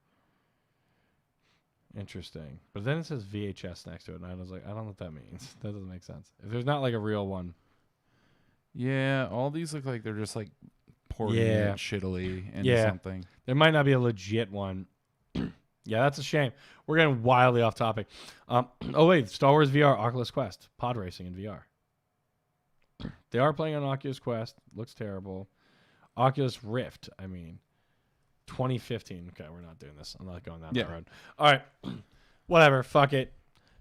Interesting. But then it says VHS next to it, and I was like, I don't know what that means. That doesn't make sense. If there's not like a real one. Yeah, all these look like they're just like porting it shittily into something. There might not be a legit one. Yeah, that's a shame. We're getting wildly off topic. Oh, wait. Star Wars VR, Oculus Quest. Pod racing in VR. They are playing on Oculus Quest. Looks terrible. Oculus Rift, 2015. Okay, we're not doing this. I'm not going down that road. All right. Whatever. Fuck it.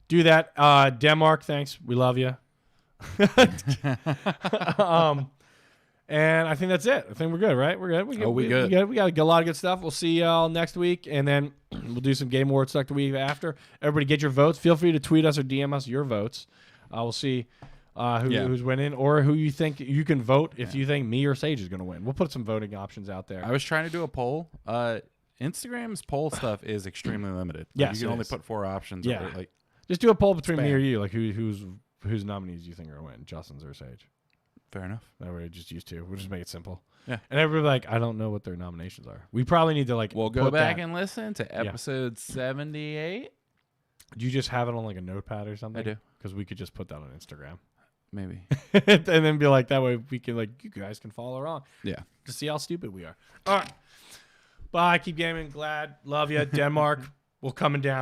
Do that. Denmark, thanks. We love you. And I think that's it. I think we're good, right? We're good. We got a lot of good stuff. We'll see y'all next week, and then we'll do some Game Awards stuff the week after. Everybody get your votes. Feel free to tweet us or DM us your votes. We'll see who's winning or who you think you can vote if you think me or Sage is going to win. We'll put some voting options out there. I was trying to do a poll. Instagram's poll stuff is extremely limited. Yes, you can only put 4 options. Yeah. Like, just do a poll between me or you, like whose nominees you think are going to win, Justin's or Sage. Fair enough. That way, just use 2. We'll just make it simple. Yeah. And everybody like, I don't know what their nominations are. We probably need to like. We'll go put back that- and listen to episode 78. Do you just have it on like a notepad or something? I do. Because we could just put that on Instagram. Maybe. And then be like, that way we can like, you guys can follow along. Yeah. To see how stupid we are. All right. Bye. Keep gaming. Glad. Love you. Denmark. We're coming down.